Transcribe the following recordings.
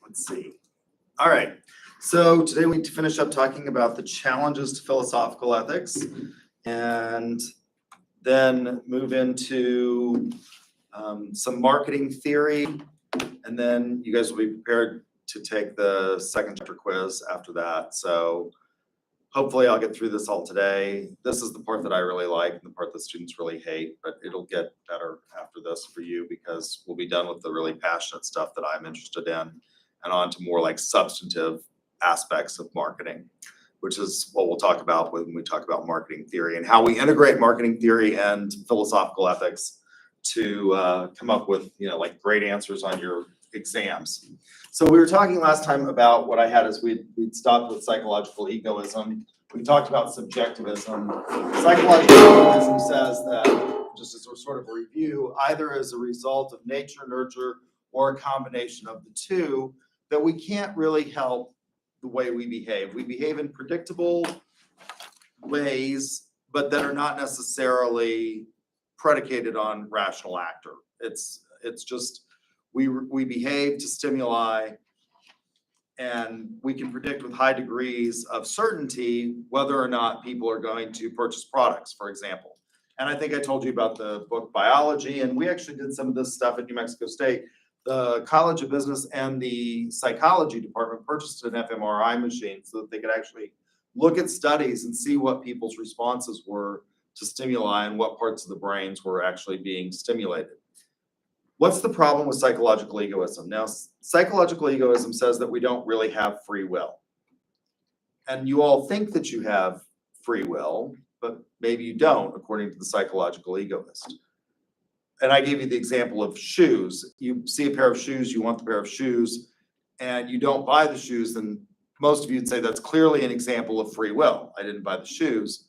Let's see. All right. So today we finish up talking about the challenges to philosophical ethics and then move into some marketing theory. And then you guys will be prepared to take the second chapter quiz after that. So hopefully I'll get through this all today. This is the part that I really like and the part that students really hate, but it'll get better after this for you because we'll be done with the really passionate stuff that I'm interested in and on to more like substantive aspects of marketing, which is what we'll talk about when we talk about marketing theory and how we integrate marketing theory and philosophical ethics to come up with, like great answers on your exams. So we were talking last time about what I had is we'd stopped with psychological egoism. We talked about subjectivism. Psychological egoism says that, just as a sort of a review, either as a result of nature, nurture, or a combination of the two, that we can't really help the way we behave. We behave in predictable ways, but that are not necessarily predicated on rational actor. It's just we behave to stimuli, and we can predict with high degrees of certainty whether or not people are going to purchase products, for example. And I think I told you about the book Biology, and we actually did some of this stuff at New Mexico State. The College of Business and the psychology department purchased an fMRI machine so that they could actually look at studies and see what people's responses were to stimuli and what parts of the brains were actually being stimulated. What's the problem with psychological egoism? Now, psychological egoism says that we don't really have free will. And you all think that you have free will, but maybe you don't, according to the psychological egoist. And I gave you the example of shoes. You see a pair of shoes, you want the pair of shoes, and you don't buy the shoes, then most of you would say that's clearly an example of free will. I didn't buy the shoes.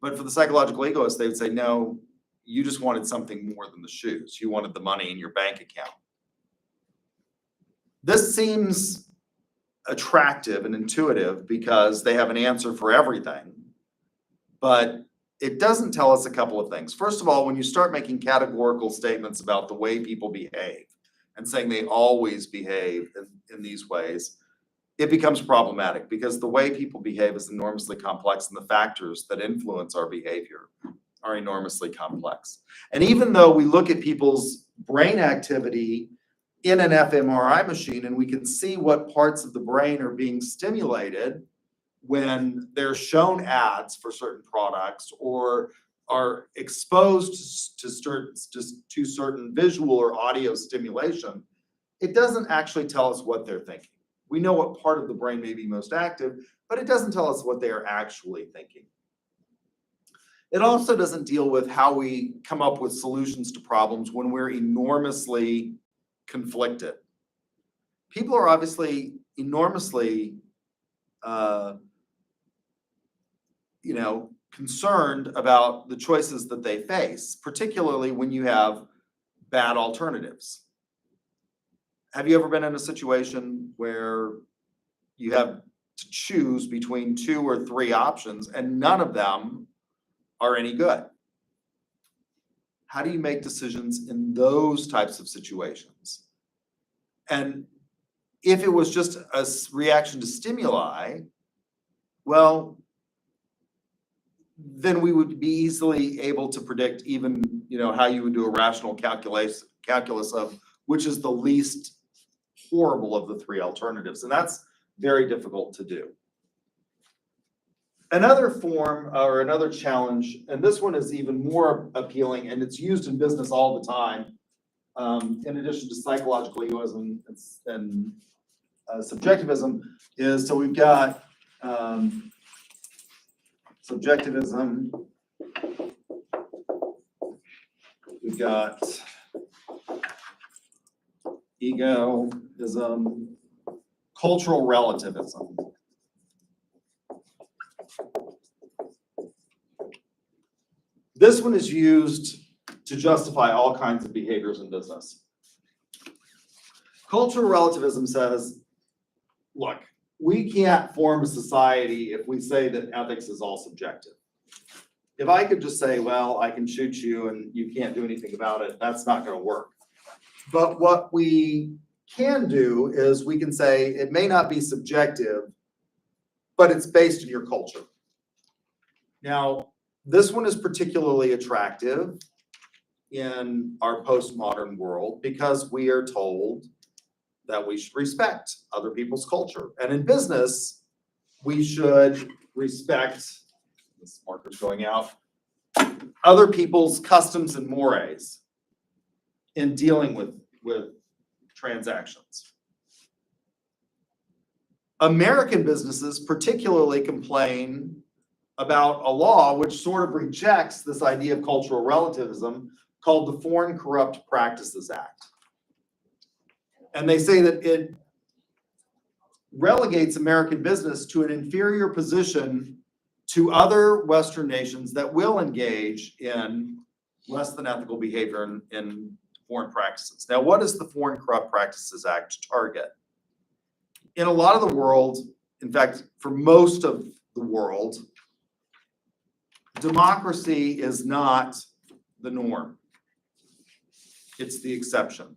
But for the psychological egoist, they would say, no, you just wanted something more than the shoes. You wanted the money in your bank account. This seems attractive and intuitive because they have an answer for everything, but it doesn't tell us a couple of things. First of all, when you start making categorical statements about the way people behave and saying they always behave in these ways, it becomes problematic because the way people behave is enormously complex and the factors that influence our behavior are enormously complex. And even though we look at people's brain activity in an fMRI machine and we can see what parts of the brain are being stimulated when they're shown ads for certain products or are exposed to certain visual or audio stimulation, it doesn't actually tell us what they're thinking. We know what part of the brain may be most active, but it doesn't tell us what they are actually thinking. It also doesn't deal with how we come up with solutions to problems when we're enormously conflicted. People are obviously enormously concerned about the choices that they face, particularly when you have bad alternatives. Have you ever been in a situation where you have to choose between 2 or 3 options and none of them are any good? How do you make decisions in those types of situations? And if it was just a reaction to stimuli, well, then we would be easily able to predict even, how you would do a rational calculus of which is the least horrible of the 3 alternatives. And that's very difficult to do. Another form or another challenge, and this one is even more appealing, and it's used in business all the time, in addition to psychological egoism and subjectivism, is so we've got subjectivism, we've got egoism, cultural relativism. This one is used to justify all kinds of behaviors in business. Cultural relativism says, look, we can't form a society if we say that ethics is all subjective. If I could just say, well, I can shoot you and you can't do anything about it, that's not going to work. But what we can do is we can say it may not be subjective, but it's based in your culture. Now, this one is particularly attractive in our postmodern world because we are told that we should respect other people's culture. And in business, we should respect, this marker's going out, other people's customs and mores in dealing with transactions. American businesses particularly complain about a law which sort of rejects this idea of cultural relativism called the Foreign Corrupt Practices Act. And they say that it relegates American business to an inferior position to other Western nations that will engage in less than ethical behavior in foreign practices. Now, what does the Foreign Corrupt Practices Act target? In a lot of the world, in fact, for most of the world, democracy is not the norm. It's the exception.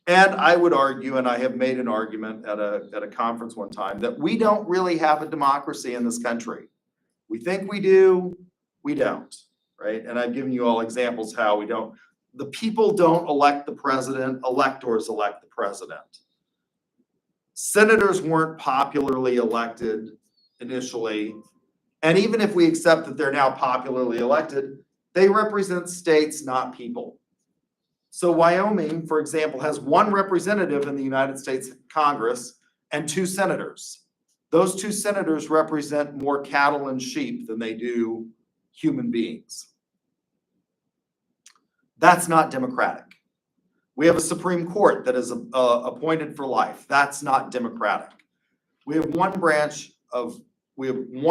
And I would argue, and I have made an argument at a conference one time, that we don't really have a democracy in this country. We think we do, we don't, right? And I've given you all examples how we don't. The people don't elect the president, electors elect the president. Senators weren't popularly elected initially. And even if we accept that they're now popularly elected, they represent states, not people. So Wyoming, for example, has one representative in the United States Congress and 2 senators. Those 2 senators represent more cattle and sheep than they do human beings. That's not democratic. We have a Supreme Court that is appointed for life. That's not democratic. We have one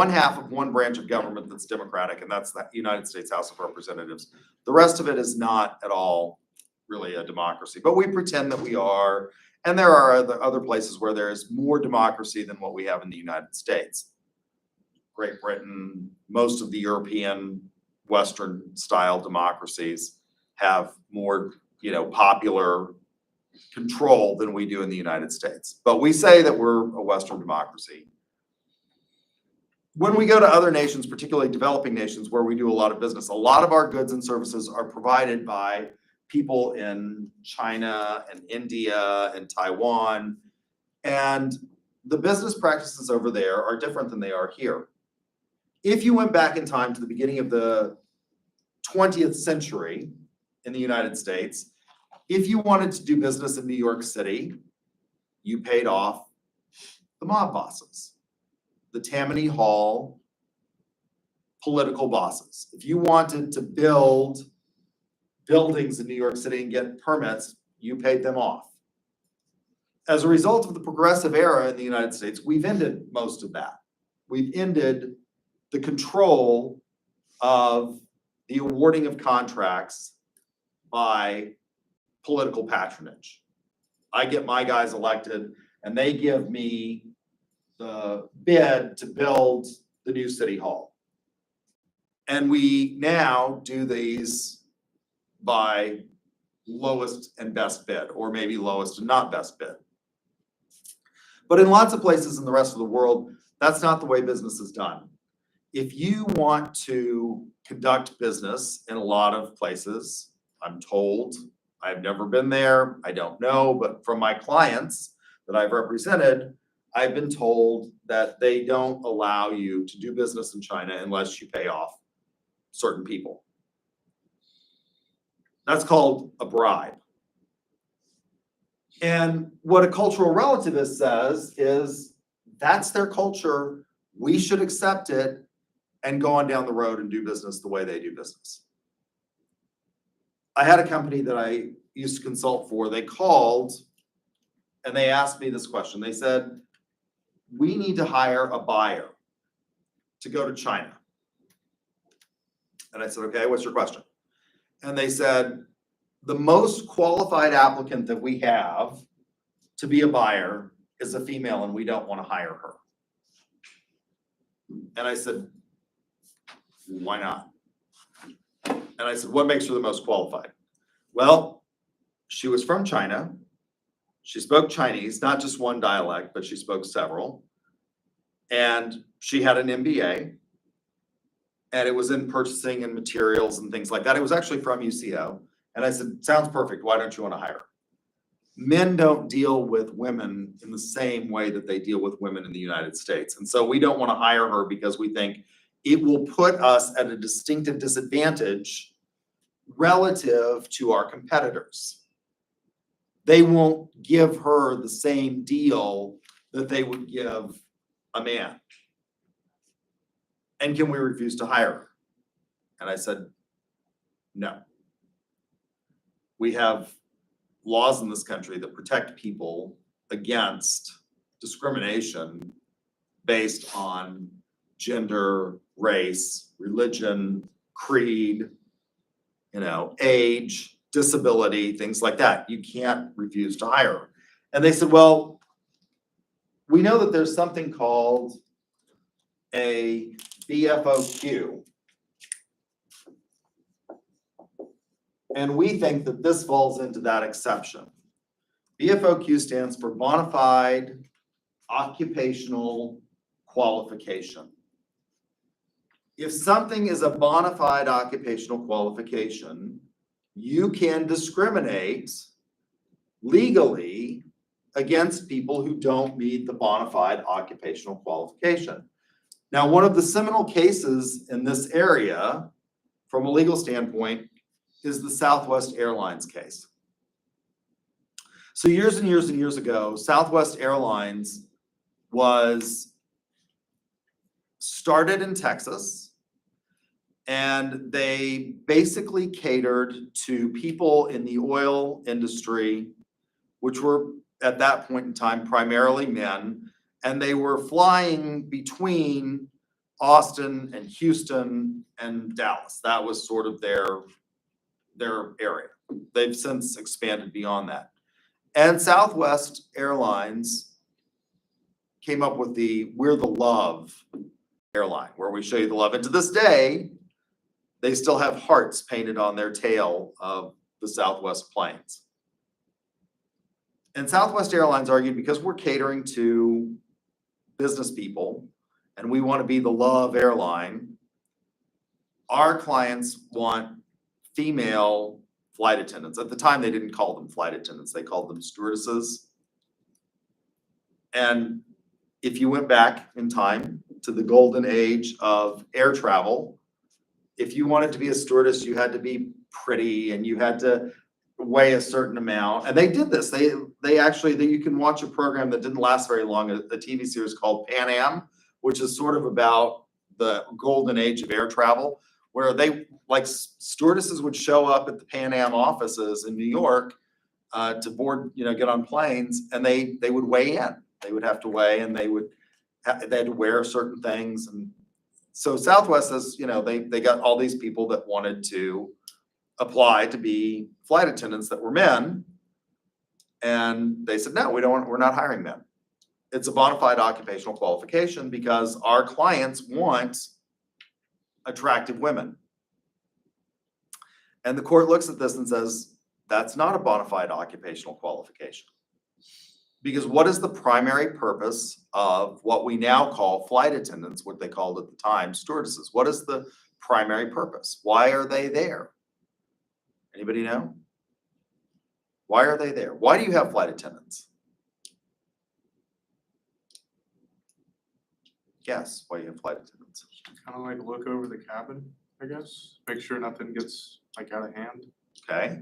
half of one branch of government that's democratic, and that's the United States House of Representatives. The rest of it is not at all really a democracy, but we pretend that we are. And there are other places where there is more democracy than what we have in the United States. Great Britain, most of the European Western style democracies have more, popular control than we do in the United States. But we say that we're a Western democracy. When we go to other nations, particularly developing nations where we do a lot of business, a lot of our goods and services are provided by people in China and India and Taiwan. And the business practices over there are different than they are here. If you went back in time to the beginning of the 20th century in the United States, if you wanted to do business in New York City, you paid off the mob bosses, the Tammany Hall political bosses. If you wanted to build buildings in New York City and get permits, you paid them off. As a result of the progressive era in the United States, we've ended most of that. We've ended the control of the awarding of contracts by political patronage. I get my guys elected and they give me the bid to build the new city hall. And we now do these by lowest and best bid, or maybe lowest and not best bid. But in lots of places in the rest of the world, that's not the way business is done. If you want to conduct business in a lot of places, I'm told, I've never been there, I don't know, but from my clients that I've represented, I've been told that they don't allow you to do business in China unless you pay off certain people. That's called a bribe. And what a cultural relativist says is that's their culture. We should accept it and go on down the road and do business the way they do business. I had a company that I used to consult for. They called and they asked me this question. They said, we need to hire a buyer to go to China. And I said, okay, what's your question? And they said, the most qualified applicant that we have to be a buyer is a female and we don't want to hire her. And I said, why not? And I said, what makes her the most qualified? Well, she was from China. She spoke Chinese, not just one dialect, but she spoke several. And she had an MBA. And it was in purchasing and materials and things like that. It was actually from UCO. And I said, sounds perfect. Why don't you want to hire her? Men don't deal with women in the same way that they deal with women in the United States. And so we don't want to hire her because we think it will put us at a distinctive disadvantage relative to our competitors. They won't give her the same deal that they would give a man. And can we refuse to hire her? And I said, no. We have laws in this country that protect people against discrimination based on gender, race, religion, creed, age, disability, things like that. You can't refuse to hire her. And they said, well, we know that there's something called a BFOQ. And we think that this falls into that exception. BFOQ stands for bona fide occupational qualification. If something is a bona fide occupational qualification, you can discriminate legally against people who don't meet the bona fide occupational qualification. Now, one of the seminal cases in this area, from a legal standpoint, is the Southwest Airlines case. So years and years and years ago, Southwest Airlines was started in Texas, and they basically catered to people in the oil industry, which were at that point in time primarily men, and they were flying between Austin and Houston and Dallas. That was sort of their area. They've since expanded beyond that. And Southwest Airlines came up with the We're the Love airline, where we show you the love. And to this day, they still have hearts painted on their tail of the Southwest planes. And Southwest Airlines argued, because we're catering to business people and we want to be the love airline, our clients want female flight attendants. At the time, they didn't call them flight attendants, they called them stewardesses. And if you went back in time to the golden age of air travel, if you wanted to be a stewardess, you had to be pretty and you had to weigh a certain amount. And they did this. They actually, you can watch a program that didn't last very long, a TV series called Pan Am, which is sort of about the golden age of air travel, where stewardesses would show up at the Pan Am offices in New York to board, get on planes, and they would weigh in. They would have to weigh, and they had to wear certain things. And so Southwest says, they got all these people that wanted to apply to be flight attendants that were men. And they said, no, we're not hiring men. It's a bona fide occupational qualification because our clients want attractive women. And the court looks at this and says, that's not a bona fide occupational qualification. Because what is the primary purpose of what we now call flight attendants, what they called at the time stewardesses? What is the primary purpose? Why are they there? Anybody know? Why are they there? Why do you have flight attendants? Guess why you have flight attendants. Kind of like look over the cabin, I guess. Make sure nothing gets out of hand. Okay.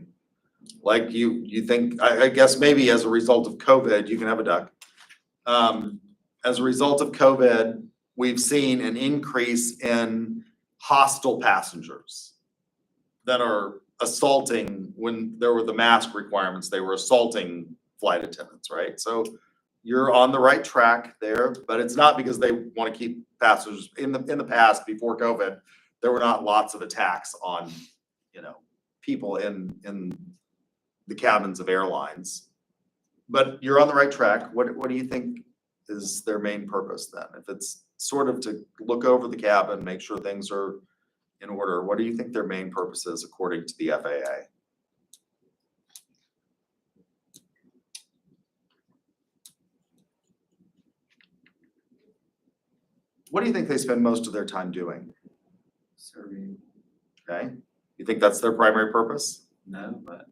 Like you think, I guess maybe as a result of COVID, you can have a duck. As a result of COVID, we've seen an increase in hostile passengers that are assaulting. When there were the mask requirements, they were assaulting flight attendants, right? So you're on the right track there, but it's not because they want to keep passengers. In the past, before COVID, there were not lots of attacks on, people in the cabins of airlines. But you're on the right track. What do you think is their main purpose then? If it's sort of to look over the cabin, make sure things are in order, what do you think their main purpose is according to the FAA? What do you think they spend most of their time doing? Serving, Okay, you think that's their primary purpose? no, but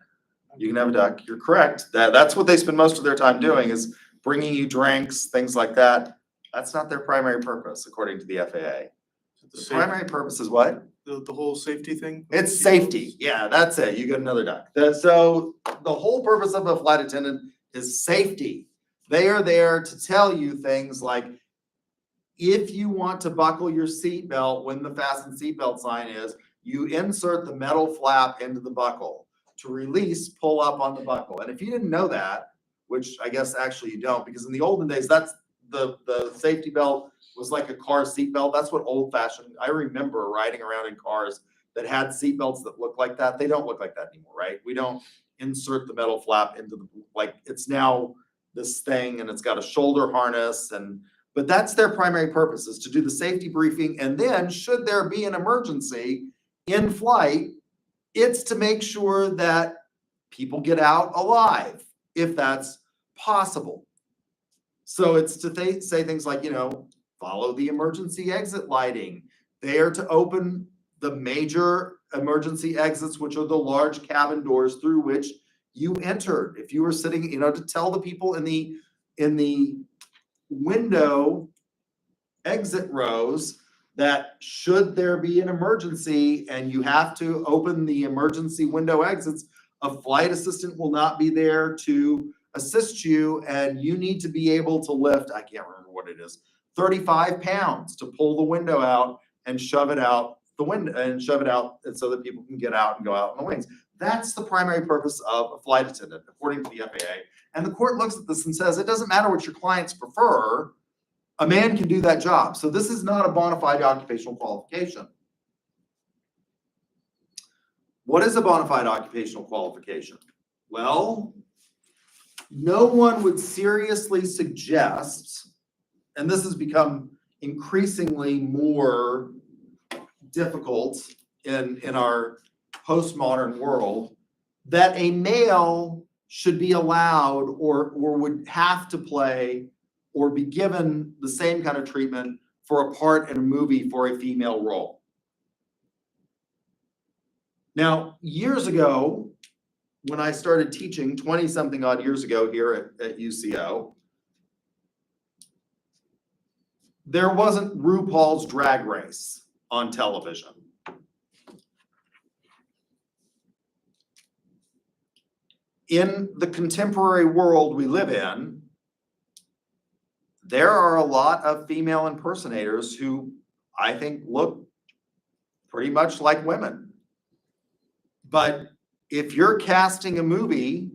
You can have a duck. You're correct. That's what they spend most of their time doing is bringing you drinks, things like that. That's not their primary purpose, according to the FAA. The The safe- primary purpose is what? the whole safety thing? It's safety. Yeah, that's it. You get another duck. So the whole purpose of a flight attendant is safety. They are there to tell you things like, if you want to buckle your seatbelt when the fasten seatbelt sign is, you insert the metal flap into the buckle. To release, pull up on the buckle. And if you didn't know that, which I guess actually you don't, because in the olden days, that's the safety belt was like a car seatbelt. That's what old fashioned, I remember riding around in cars that had seatbelts that looked like that. They don't look like that anymore, right? We don't insert the metal flap into the, like, it's now this thing and it's got a shoulder harness but that's their primary purpose, is to do the safety briefing. And then should there be an emergency in flight, it's to make sure that people get out alive, if that's possible. So it's to say things like, follow the emergency exit lighting. They are to open the major emergency exits, which are the large cabin doors through which you entered. If you were sitting, to tell the people in the window exit rows that should there be an emergency and you have to open the emergency window exits, a flight assistant will not be there to assist you, and you need to be able to lift, I can't remember what it is, 35 pounds to pull the window out and shove it out the window and so that people can get out and go out on the wings. That's the primary purpose of a flight attendant, according to the FAA. And the court looks at this and says, it doesn't matter what your clients prefer, a man can do that job. So this is not a bona fide occupational qualification. What is a bona fide occupational qualification? Well, no one would seriously suggest, and this has become increasingly more difficult in our postmodern world, that a male should be allowed or would have to play or be given the same kind of treatment for a part in a movie for a female role. Now, years ago, when I started teaching 20-something odd years ago here at UCO, there wasn't RuPaul's Drag Race on television. In the contemporary world we live in, there are a lot of female impersonators who I think look pretty much like women. But if you're casting a movie,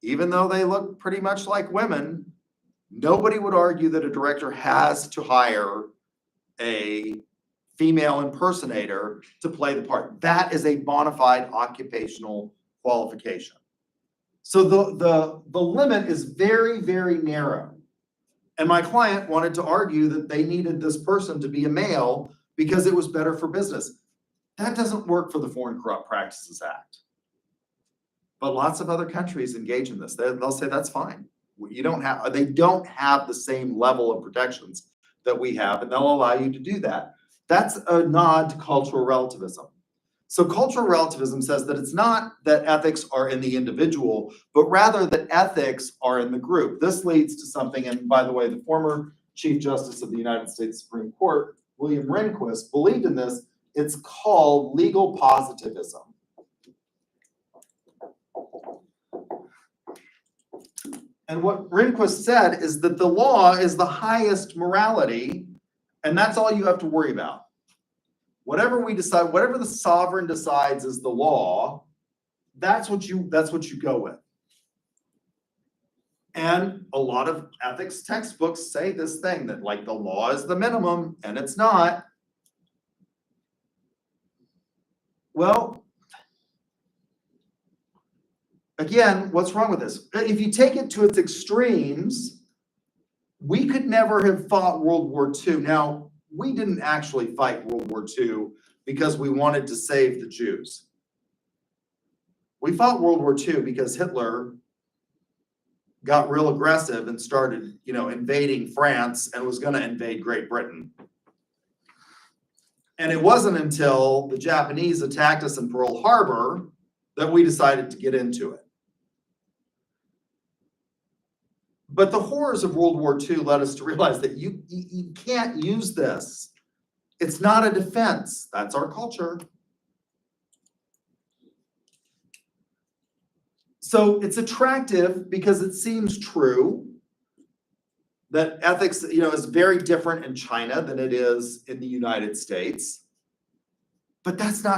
even though they look pretty much like women, nobody would argue that a director has to hire a female impersonator to play the part. That is a bona fide occupational qualification. So the limit is very, very narrow. And my client wanted to argue that they needed this person to be a male because it was better for business. That doesn't work for the Foreign Corrupt Practices Act. But lots of other countries engage in this. They'll say that's fine. They don't have the same level of protections that we have, and they'll allow you to do that. That's a nod to cultural relativism. So cultural relativism says that it's not that ethics are in the individual, but rather that ethics are in the group. This leads to something, and by the way, the former Chief Justice of the United States Supreme Court, William Rehnquist, believed in this. It's called legal positivism. And what Rehnquist said is that the law is the highest morality, and that's all you have to worry about. Whatever we decide, whatever the sovereign decides is the law, that's what you go with. And a lot of ethics textbooks say this thing that like the law is the minimum, and it's not. Well, again, what's wrong with this? If you take it to its extremes, we could never have fought World War II. Now, we didn't actually fight World War II because we wanted to save the Jews. We fought World War II because Hitler got real aggressive and started, invading France and was going to invade Great Britain. And it wasn't until the Japanese attacked us in Pearl Harbor that we decided to get into it. But the horrors of World War II led us to realize that you can't use this. It's not a defense. That's our culture. So it's attractive because it seems true that ethics, is very different in China than it is in the United States. But that's the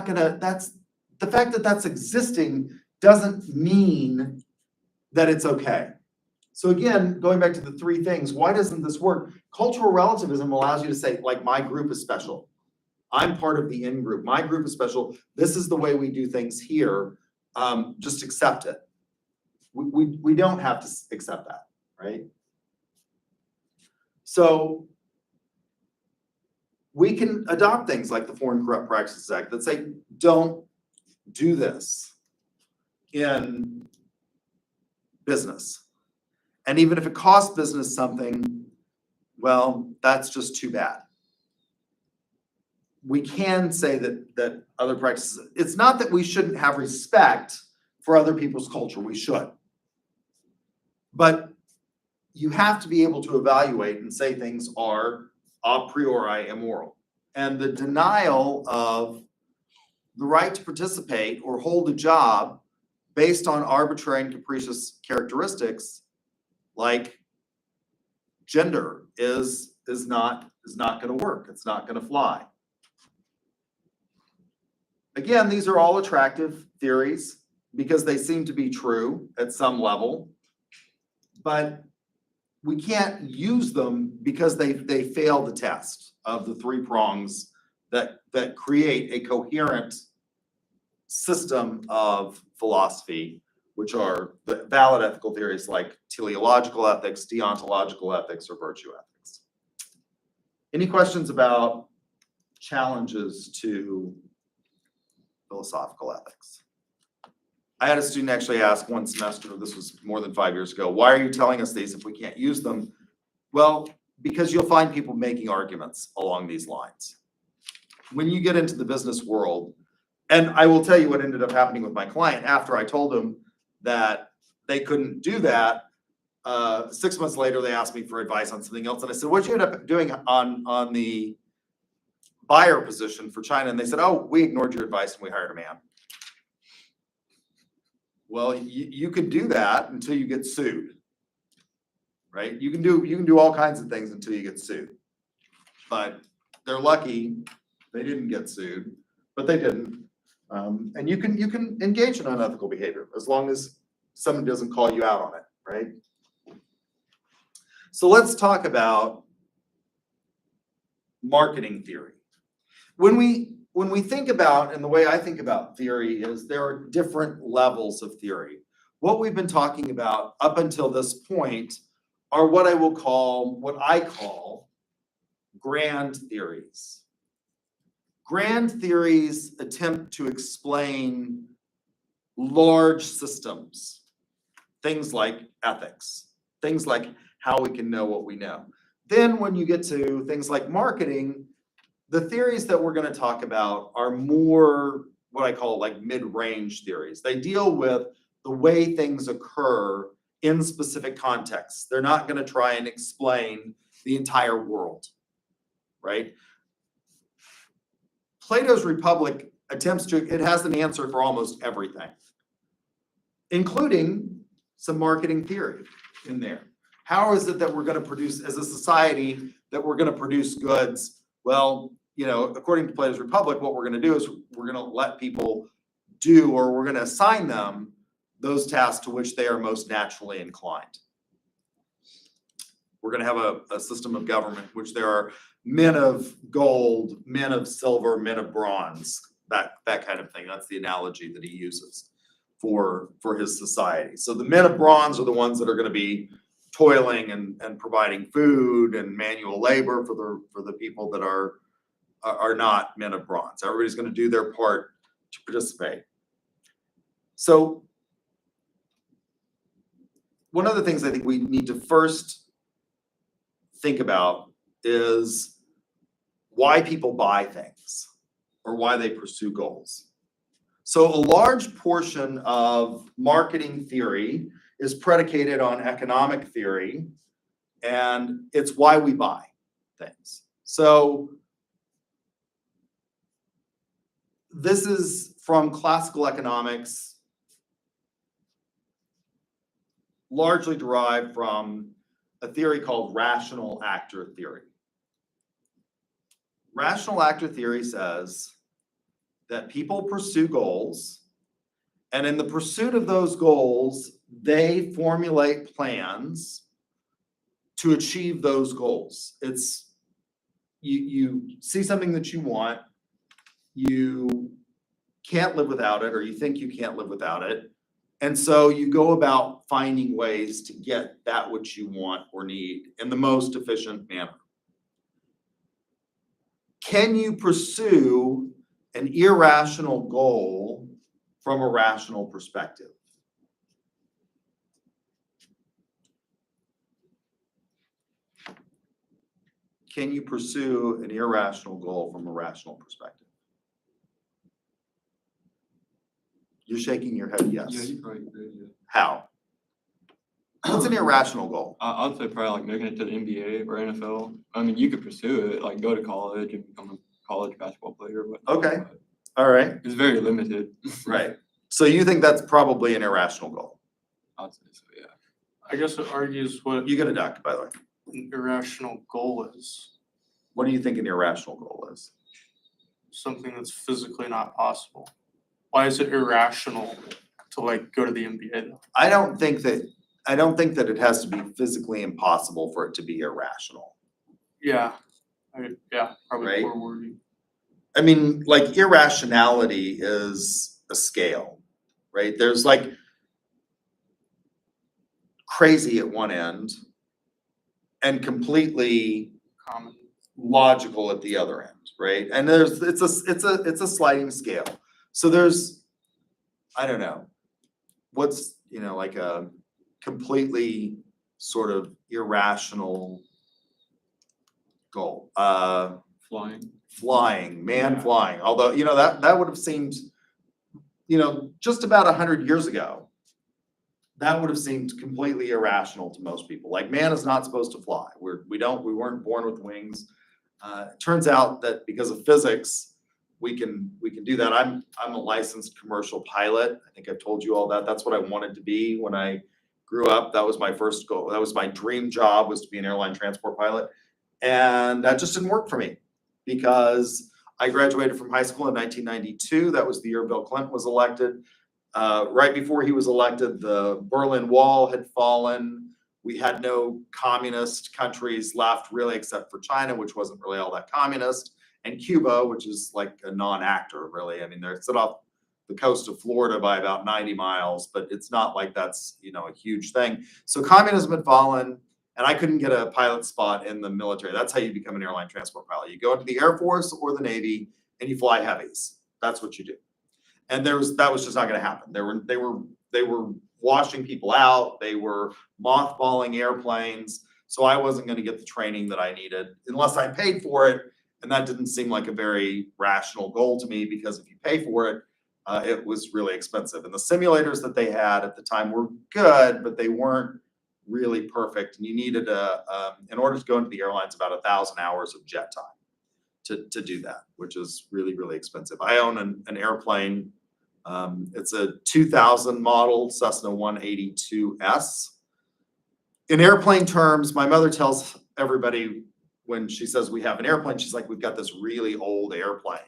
fact that that's existing doesn't mean that it's okay. So again, going back to the three things, why doesn't this work? Cultural relativism allows you to say, like, my group is special. I'm part of the in-group. My group is special. This is the way we do things here. Just accept it. We don't have to accept that, right? So we can adopt things like the Foreign Corrupt Practices Act that say, don't do this in business. And even if it costs business something, well, that's just too bad. We can say that other practices, it's not that we shouldn't have respect for other people's culture, we should. But you have to be able to evaluate and say things are a priori immoral. And the denial of the right to participate or hold a job based on arbitrary and capricious characteristics like gender is not going to work. It's not going to fly. Again, these are all attractive theories because they seem to be true at some level, but we can't use them because they fail the test of the three prongs that create a coherent system of philosophy, which are the valid ethical theories like teleological ethics, deontological ethics, or virtue ethics. Any questions about challenges to philosophical ethics? I had a student actually ask one semester, this was more than 5 years ago, why are you telling us these if we can't use them? Well, because you'll find people making arguments along these lines. When you get into the business world, and I will tell you what ended up happening with my client after I told him that they couldn't do that. 6 months later, they asked me for advice on something else. And I said, what'd you end up doing on the buyer position for China? And they said, oh, we ignored your advice and we hired a man. Well, you can do that until you get sued, right? You can do all kinds of things until you get sued. But they're lucky they didn't get sued, but they didn't. And you can engage in unethical behavior as long as someone doesn't call you out on it, right? So let's talk about marketing theory. When we think about, and the way I think about theory is there are different levels of theory. What we've been talking about up until this point are what I call grand theories. Grand theories attempt to explain large systems, things like ethics, things like how we can know what we know. Then when you get to things like marketing, the theories that we're going to talk about are more what I call like mid-range theories. They deal with the way things occur in specific contexts. They're not going to try and explain the entire world, right? Plato's Republic it has an answer for almost everything, including some marketing theory in there. How is it that we're going to produce, as a society, that we're going to produce goods? Well, according to Plato's Republic, what we're going to do is we're going to let people do, or we're going to assign them those tasks to which they are most naturally inclined. We're going to have a system of government which there are men of gold, men of silver, men of bronze, that kind of thing. That's the analogy that he uses for his society. So the men of bronze are the ones that are going to be toiling and providing food and manual labor for the people that are not men of bronze. Everybody's going to do their part to participate. So one of the things I think we need to first think about is why people buy things or why they pursue goals. So a large portion of marketing theory is predicated on economic theory, and it's why we buy things. So this is from classical economics, largely derived from a theory called rational actor theory. Rational actor theory says that people pursue goals, and in the pursuit of those goals, they formulate plans to achieve those goals. It's you see something that you want, you can't live without it, or you think you can't live without it. And so you go about finding ways to get that which you want or need in the most efficient manner. Can you pursue an irrational goal from a rational perspective? Can you pursue an irrational goal from a rational perspective? You're shaking your head, Yeah, yes. you probably could, yeah. How? What's an irrational goal? I'd say probably like making it to the NBA or NFL. I mean, you could pursue it, like go to college and become a college basketball player, but. Okay. All right, It's very limited. right. So you think that's probably an irrational goal? I'd say so, yeah. I guess it argues what You get a duck, by the way. an irrational goal is, What do you think an irrational goal is? something that's physically not possible. Why is it irrational to like go to the NBA though? I don't think that it has to be physically impossible for it to be irrational. Yeah, probably Right. poor wording. I mean, like irrationality is a scale, right? There's like crazy at one end and completely Common. logical at the other end, right? And it's a sliding scale. So there's, I don't know, what's, like a completely sort of irrational goal. Flying. Flying, Yeah. flying. Although, that would have seemed, just about 100 years ago, that would have seemed completely irrational to most people. Like, man is not supposed to fly. We weren't born with wings. It turns out that because of physics, we can do that. I'm a licensed commercial pilot. I think I've told you all that. That's what I wanted to be when I grew up. That was my first goal. That was my dream job, was to be an airline transport pilot. And that just didn't work for me because I graduated from high school in 1992. That was the year Bill Clinton was elected. Right before he was elected, the Berlin Wall had fallen. We had no communist countries left really, except for China, which wasn't really all that communist, and Cuba, which is like a non-actor really. I mean, they're set off the coast of Florida by about 90 miles, but it's not like that's, a huge thing. So communism had fallen, and I couldn't get a pilot spot in the military. That's how you become an airline transport pilot. You go into the Air Force or the Navy and you fly heavies. That's what you do. And that was just not going to happen. They were washing people out. They were mothballing airplanes. So I wasn't going to get the training that I needed unless I paid for it. And that didn't seem like a very rational goal to me, because if you pay for it, it was really expensive. And the simulators that they had at the time were good, but they weren't really perfect. And you needed in order to go into the airlines, about 1,000 hours of jet time to do that, which is really, really expensive. I own an airplane. It's a 2000 model Cessna 182S. In airplane terms, my mother tells everybody when she says we have an airplane, she's like, we've got this really old airplane.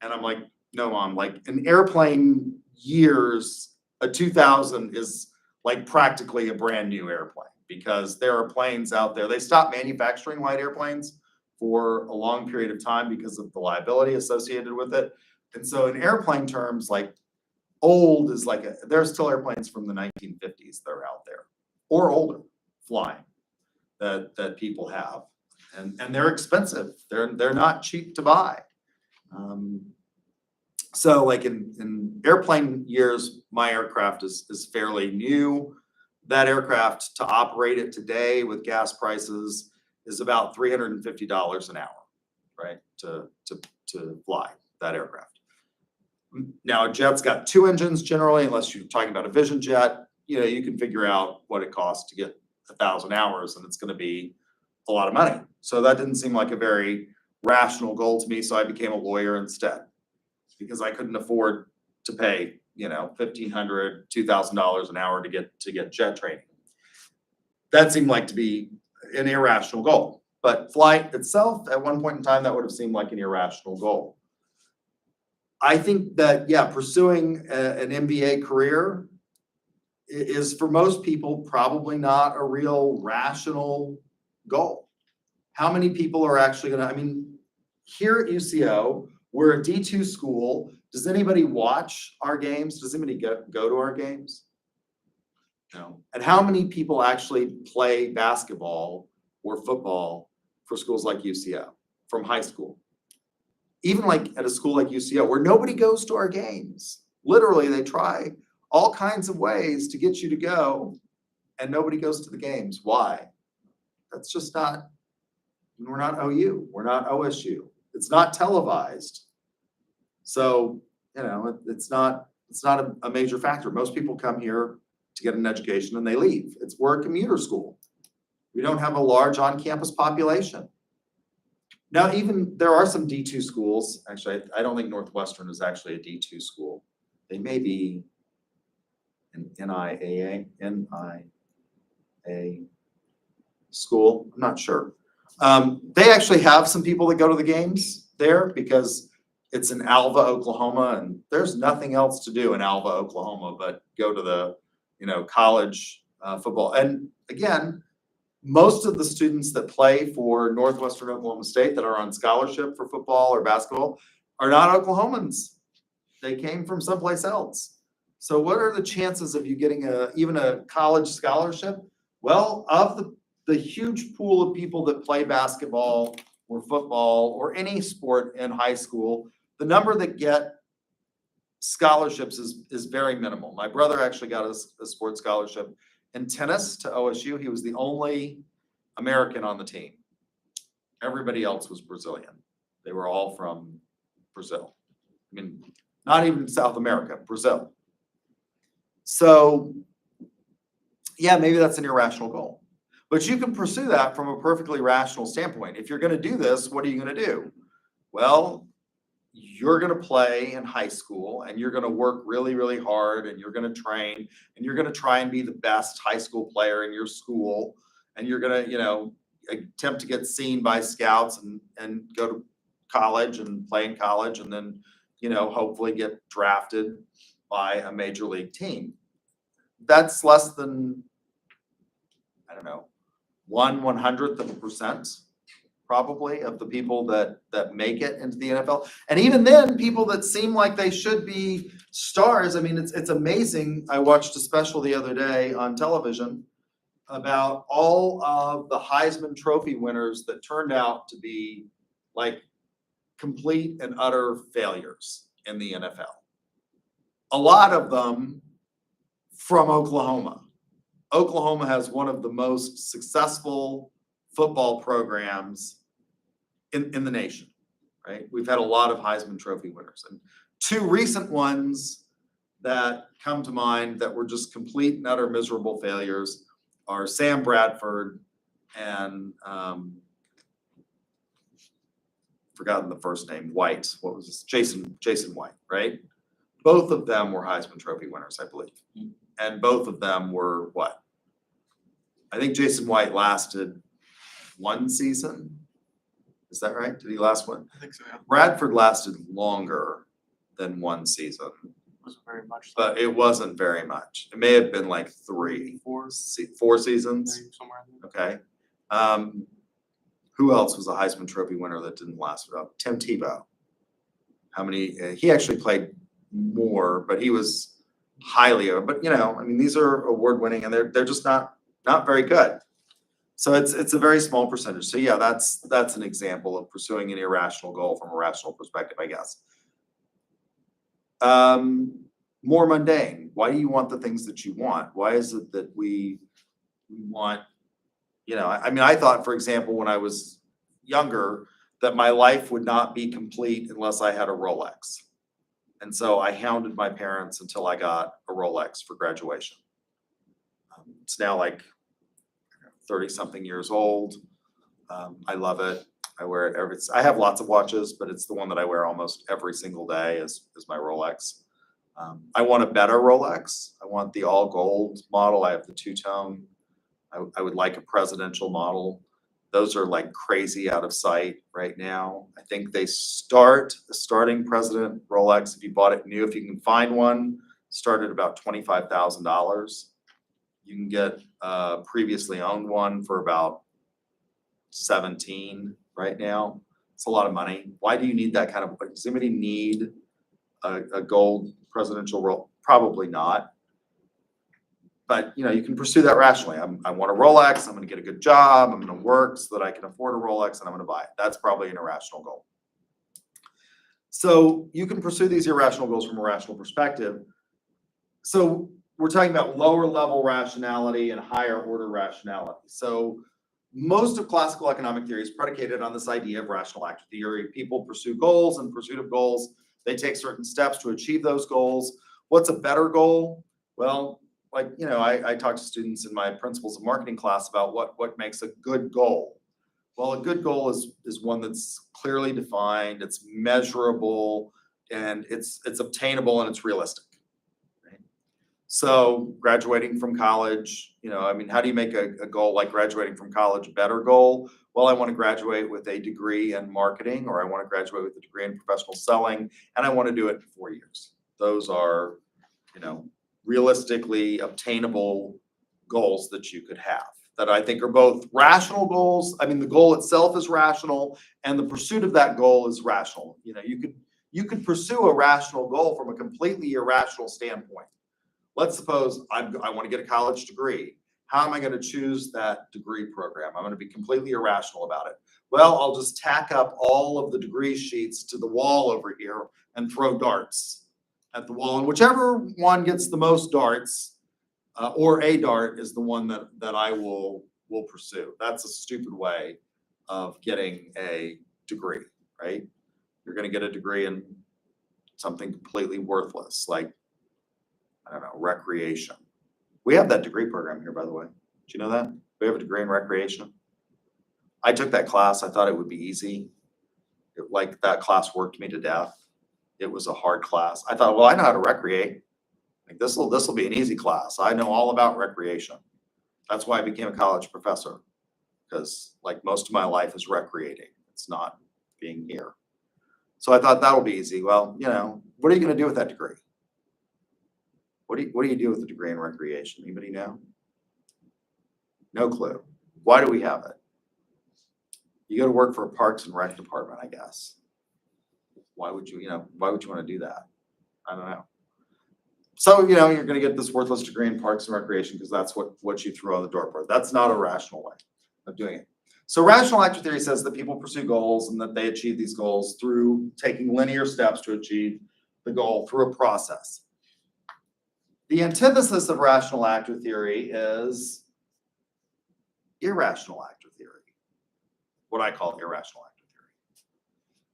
And I'm like, no, Mom, like in airplane years, a 2000 is like practically a brand new airplane, because there are planes out there. They stopped manufacturing light airplanes for a long period of time because of the liability associated with it. And so in airplane terms, like old is like, there's still airplanes from the 1950s that are out there or older flying that people have. And they're expensive. They're not cheap to buy. So like in airplane years, my aircraft is fairly new. That aircraft, to operate it today with gas prices, is about $350 an hour, right? To fly that aircraft. Now, a jet's got two engines generally, unless you're talking about a Vision jet, you can figure out what it costs to get 1,000 hours, and it's gonna be a lot of money. So that didn't seem like a very rational goal to me, so I became a lawyer instead. Because I couldn't afford to pay, $1,500, $2,000 an hour to get jet training. That seemed like to be an irrational goal. But flight itself, at one point in time, that would have seemed like an irrational goal. I think that, yeah, pursuing an MBA career is for most people probably not a real rational goal. How many people are actually here at UCO, we're a D2 school. Does anybody watch our games? Does anybody go to our games? No. And how many people actually play basketball or football for schools like UCO from high school? Even like at a school like UCO where nobody goes to our games. Literally, they try all kinds of ways to get you to go and nobody goes to the games. Why? That's just not, we're not OU, we're not OSU. It's not televised. So, it's not a major factor. Most people come here to get an education and they leave. We're a commuter school. We don't have a large on-campus population. Now, even there are some D2 schools. Actually, I don't think Northwestern is actually a D2 school. They may be an NIA school. I'm not sure. They actually have some people that go to the games there because it's in Alva, Oklahoma, and there's nothing else to do in Alva, Oklahoma, but go to the, college football. And again, most of the students that play for Northwestern Oklahoma State that are on scholarship for football or basketball are not Oklahomans. They came from someplace else. So what are the chances of you getting even a college scholarship? Well, of the huge pool of people that play basketball or football or any sport in high school, the number that get scholarships is very minimal. My brother actually got a sports scholarship in tennis to OSU. He was the only American on the team. Everybody else was Brazilian. They were all from Brazil. Not even South America, Brazil. So, yeah, maybe that's an irrational goal. But you can pursue that from a perfectly rational standpoint. If you're going to do this, what are you going to do? Well, you're going to play in high school and you're going to work really, really hard and you're going to train and you're going to try and be the best high school player in your school. And you're going to, attempt to get seen by scouts and go to college and play in college and then, hopefully get drafted by a major league team. That's less than, 1/100% probably of the people that make it into the NFL. And even then, people that seem like they should be stars. It's amazing. I watched a special the other day on television about all of the Heisman Trophy winners that turned out to be like complete and utter failures in the NFL. A lot of them from Oklahoma. Oklahoma has one of the most successful football programs in the nation, right? We've had a lot of Heisman Trophy winners. And two recent ones that come to mind that were just complete and utter miserable failures are Sam Bradford and forgotten the first name, White. What was this? Jason White, right? Both of them were Heisman Trophy winners, I believe. And both of them were what? I think Jason White lasted one season. Is that right? Did he last one? I think so, yeah. Bradford lasted longer than one season, It wasn't very much. but it wasn't very much. It may have been like four seasons. Somewhere in there. Okay. Who else was a Heisman Trophy winner that didn't last? Tim Tebow. How many? He actually played more, but he was highly. But these are award winning, and they're just not very good. So it's a very small percentage. So yeah, that's an example of pursuing an irrational goal from a rational perspective, I guess. More mundane. Why do you want the things that you want? Why is it that we want? I thought, for example, when I was younger, that my life would not be complete unless I had a Rolex. And so I hounded my parents until I got a Rolex for graduation. It's now like 30-something years old. I love it. I wear it I have lots of watches, but it's the one that I wear almost every single day is my Rolex. I want a better Rolex. I want the all gold model. I have the two-tone. I would like a presidential model. Those are like crazy out of sight right now. I think the starting president Rolex, if you bought it new, if you can find one, start at about $25,000. You can get a previously owned one for about 17 right now. It's a lot of money. Why do you need that kind of, does anybody need a gold presidential Rolex? Probably not. But you can pursue that rationally. I want a Rolex. I'm going to get a good job. I'm going to work so that I can afford a Rolex, and I'm going to buy it. That's probably an irrational goal. So you can pursue these irrational goals from a rational perspective. So we're talking about lower level rationality and higher order rationality. So most of classical economic theory is predicated on this idea of rational actor theory. People pursue goals, and in pursuit of goals, they take certain steps to achieve those goals. What's a better goal? Well, I talk to students in my principles of marketing class about what makes a good goal. Well, a good goal is one that's clearly defined, it's measurable, and it's obtainable and it's realistic. Right? So graduating from college, how do you make a goal like graduating from college a better goal? Well, I want to graduate with a degree in marketing, or I want to graduate with a degree in professional selling, and I want to do it in 4 years. Those are, realistically obtainable goals that you could have that I think are both rational goals. I mean, the goal itself is rational and the pursuit of that goal is rational. You could pursue a rational goal from a completely irrational standpoint. Let's suppose I want to get a college degree. How am I going to choose that degree program? I'm going to be completely irrational about it. Well, I'll just tack up all of the degree sheets to the wall over here and throw darts at the wall, and whichever one gets the most darts, or a dart, is the one that I will pursue. That's a stupid way of getting a degree, right? You're going to get a degree in something completely worthless, like, I don't know, recreation. We have that degree program here, by the way. Did you know that? We have a degree in recreation. I took that class. I thought it would be easy. That class worked me to death. It was a hard class. I thought, well, I know how to recreate. Like this will be an easy class. I know all about recreation. That's why I became a college professor, because most of my life is recreating. It's not being here. So I thought that'll be easy. Well, what are you going to do with that degree? What do you do with the degree in recreation? Anybody know? No clue. Why do we have it? You go to work for a Parks and Rec department, I guess. Why would you want to do that? I don't know. So, you're going to get this worthless degree in Parks and Recreation because that's what you throw on the door for. That's not a rational way of doing it. So rational actor theory says that people pursue goals and that they achieve these goals through taking linear steps to achieve the goal through a process. The antithesis of rational actor theory is irrational actor theory, what I call irrational actor theory.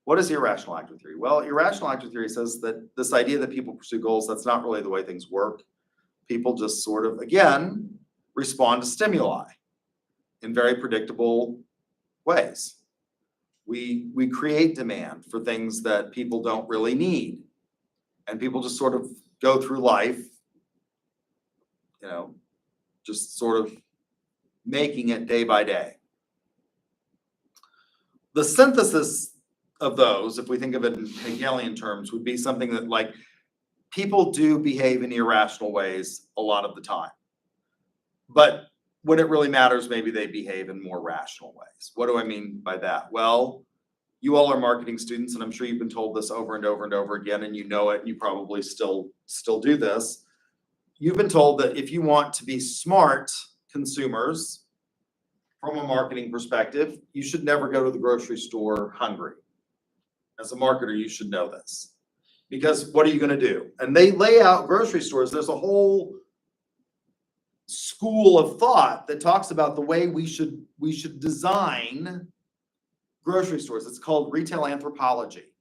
What is irrational actor theory? Well, irrational actor theory says that this idea that people pursue goals, that's not really the way things work. People just sort of, again, respond to stimuli in very predictable ways. We create demand for things that people don't really need. And people just sort of go through life, just sort of making it day by day. The synthesis of those, if we think of it in Hegelian terms, would be something that people do behave in irrational ways a lot of the time. But when it really matters, maybe they behave in more rational ways. What do I mean by that? Well, you all are marketing students, and I'm sure you've been told this over and over and over again, and you know it, and you probably still do this. You've been told that if you want to be smart consumers from a marketing perspective, you should never go to the grocery store hungry. As a marketer, you should know this. Because what are you going to do? And they lay out grocery stores. There's a whole school of thought that talks about the way we should design grocery stores. It's called retail anthropology.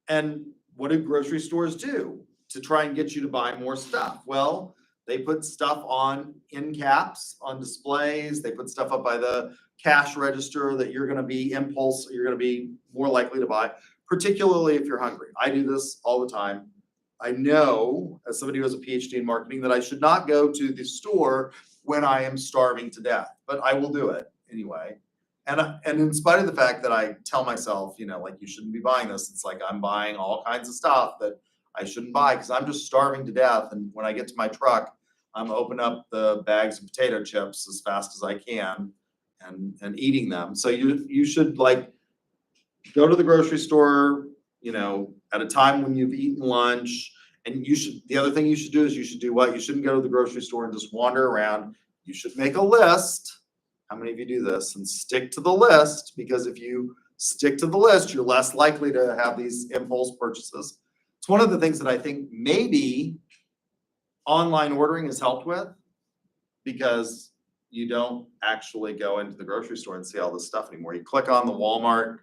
And what do grocery stores do to try and get you to buy more stuff? Well, they put stuff on end caps, on displays. They put stuff up by the cash register that you're going to be you're going to be more likely to buy, particularly if you're hungry. I do this all the time. I know, as somebody who has a PhD in marketing, that I should not go to the store when I am starving to death, but I will do it anyway. And in spite of the fact that I tell myself, like, you shouldn't be buying this, it's like I'm buying all kinds of stuff that I shouldn't buy because I'm just starving to death. And when I get to my truck, I'm opening up the bags of potato chips as fast as I can and eating them. So you should, like, go to the grocery store, at a time when you've eaten lunch. And the other thing you should do is you should do what? You shouldn't go to the grocery store and just wander around. You should make a list. How many of you do this? And stick to the list, because if you stick to the list, you're less likely to have these impulse purchases. It's one of the things that I think maybe online ordering has helped with, because you don't actually go into the grocery store and see all this stuff anymore. You click on the Walmart,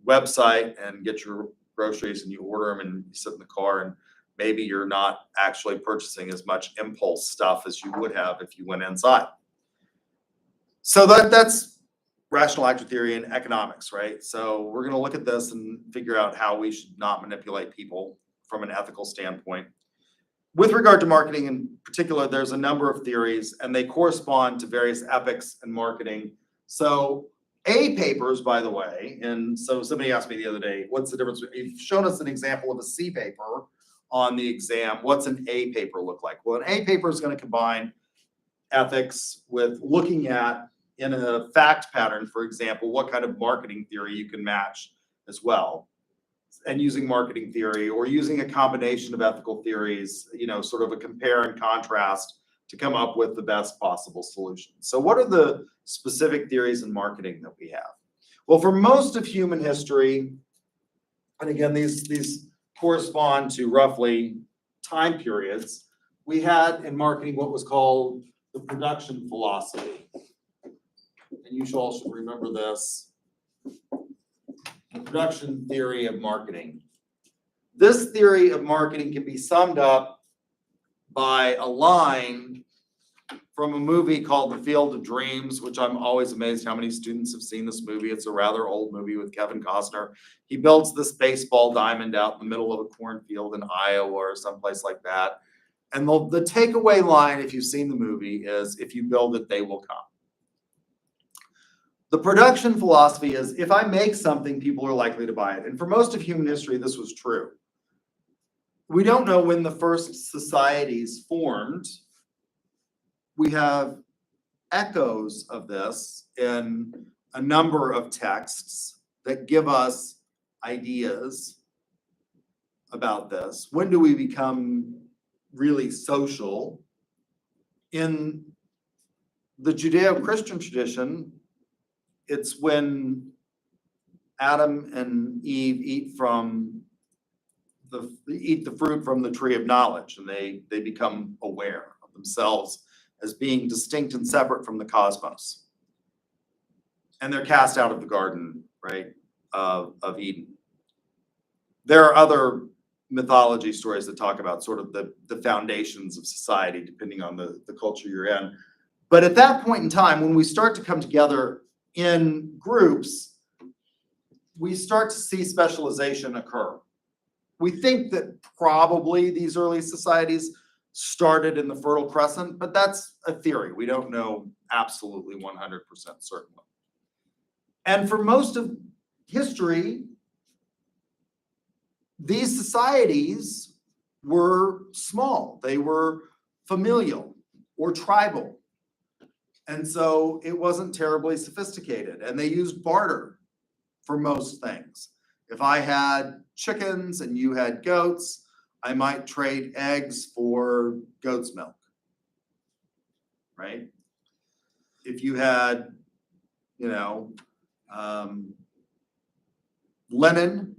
website and get your groceries and you order them and you sit in the car, and maybe you're not actually purchasing as much impulse stuff as you would have if you went inside. So that's rational actor theory and economics, right? So we're going to look at this and figure out how we should not manipulate people from an ethical standpoint. With regard to marketing in particular, there's a number of theories and they correspond to various epochs in marketing. So A papers, by the way, and so somebody asked me the other day, what's the difference? You've shown us an example of a C paper on the exam. What's an A paper look like? Well, an A paper is going to combine ethics with looking at, in a fact pattern, for example, what kind of marketing theory you can match as well. And using marketing theory or using a combination of ethical theories, sort of a compare and contrast to come up with the best possible solution. So what are the specific theories in marketing that we have? Well, for most of human history, and again, these correspond to roughly time periods, we had in marketing what was called the production philosophy. And you all should remember this. The production theory of marketing. This theory of marketing can be summed up by a line from a movie called The Field of Dreams, which I'm always amazed how many students have seen this movie. It's a rather old movie with Kevin Costner. He builds this baseball diamond out in the middle of a cornfield in Iowa or someplace like that. And the takeaway line, if you've seen the movie, is if you build it, they will come. The production philosophy is if I make something, people are likely to buy it. And for most of human history, this was true. We don't know when the first societies formed. We have echoes of this in a number of texts that give us ideas about this. When do we become really social? In the Judeo-Christian tradition, it's when Adam and Eve eat the fruit from the tree of knowledge, and they become aware of themselves as being distinct and separate from the cosmos. And they're cast out of the garden, right, of Eden. There are other mythology stories that talk about sort of the foundations of society, depending on the culture you're in. But at that point in time, when we start to come together in groups, we start to see specialization occur. We think that probably these early societies started in the Fertile Crescent, but that's a theory. We don't know absolutely 100% certainly. And for most of history, these societies were small. They were familial or tribal. And so it wasn't terribly sophisticated, and they used barter for most things. If I had chickens and you had goats, I might trade eggs for goat's milk, right? If you had, linen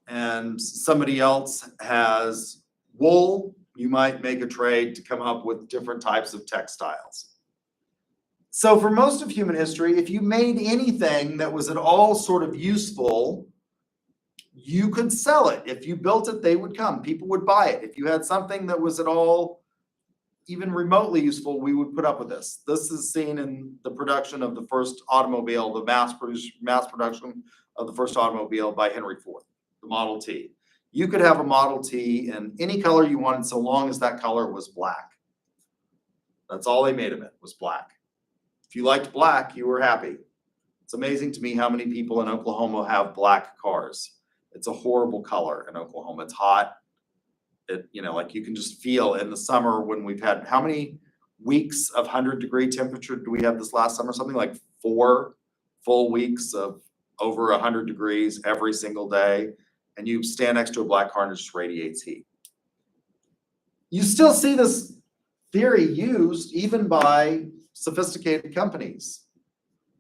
and somebody else has wool, you might make a trade to come up with different types of textiles. So for most of human history, if you made anything that was at all sort of useful, you could sell it. If you built it, they would come. People would buy it. If you had something that was at all even remotely useful, we would put up with this. This is seen in the production of the first automobile, the mass production of the first automobile by Henry Ford, the Model T. You could have a Model T in any color you wanted, so long as that color was black. That's all they made of it, was black. If you liked black, you were happy. It's amazing to me how many people in Oklahoma have black cars. It's a horrible color in Oklahoma. It's hot. It, like you can just feel in the summer when we've had, how many weeks of 100-degree temperature do we have this last summer? Something like 4 full weeks of over 100 degrees every single day. And you stand next to a black car and it just radiates heat. You still see this theory used even by sophisticated companies.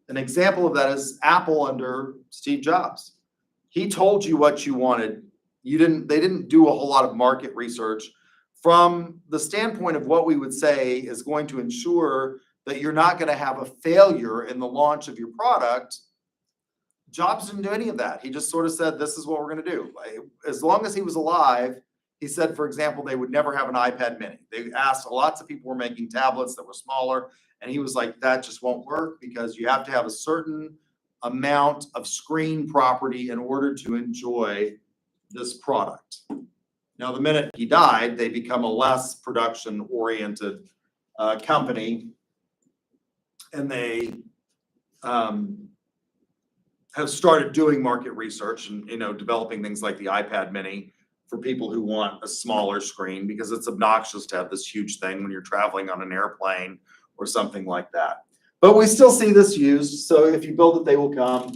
An example of that is Apple under Steve Jobs. He told you what you wanted. They didn't do a whole lot of market research from the standpoint of what we would say is going to ensure that you're not going to have a failure in the launch of your product. Jobs didn't do any of that. He just sort of said, this is what we're going to do. As long as he was alive, he said, for example, they would never have an iPad mini. They asked, lots of people were making tablets that were smaller. And he was like, that just won't work because you have to have a certain amount of screen property in order to enjoy this product. Now, the minute he died, they become a less production-oriented company, and they have started doing market research and developing things like the iPad Mini for people who want a smaller screen because it's obnoxious to have this huge thing when you're traveling on an airplane or something like that. But we still see this used. So if you build it, they will come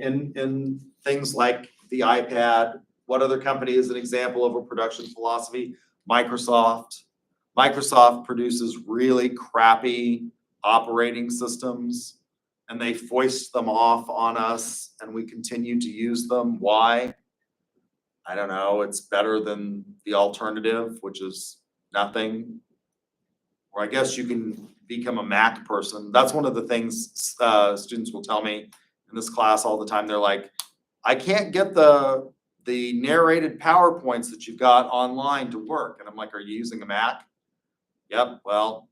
in things like the iPad. What other company is an example of a production philosophy? Microsoft. Microsoft produces really crappy operating systems and they foist them off on us and we continue to use them. Why? I don't know. It's better than the alternative, which is nothing. Or I guess you can become a Mac person. That's one of the things students will tell me in this class all the time. They're like, I can't get the narrated PowerPoints that you've got online to work. And I'm like, are you using a Mac? Yep. Well,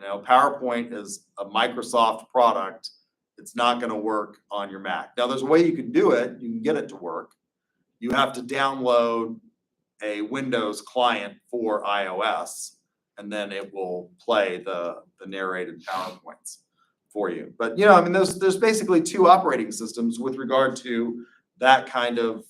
PowerPoint is a Microsoft product. It's not going to work on your Mac. Now, there's a way you can do it. You can get it to work. You have to download a Windows client for iOS, and then it will play the narrated PowerPoints for you. But, there's basically 2 operating systems with regard to that kind of,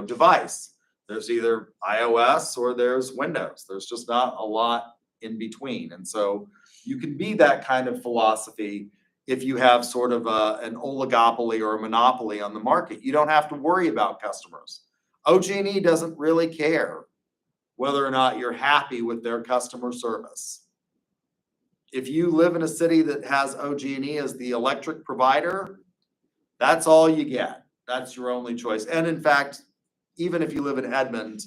device. There's either iOS or there's Windows. There's just not a lot in between. And so you can be that kind of philosophy if you have sort of an oligopoly or a monopoly on the market. You don't have to worry about customers. OG&E doesn't really care whether or not you're happy with their customer service. If you live in a city that has OG&E as the electric provider, that's all you get. That's your only choice. And in fact, even if you live in Edmond,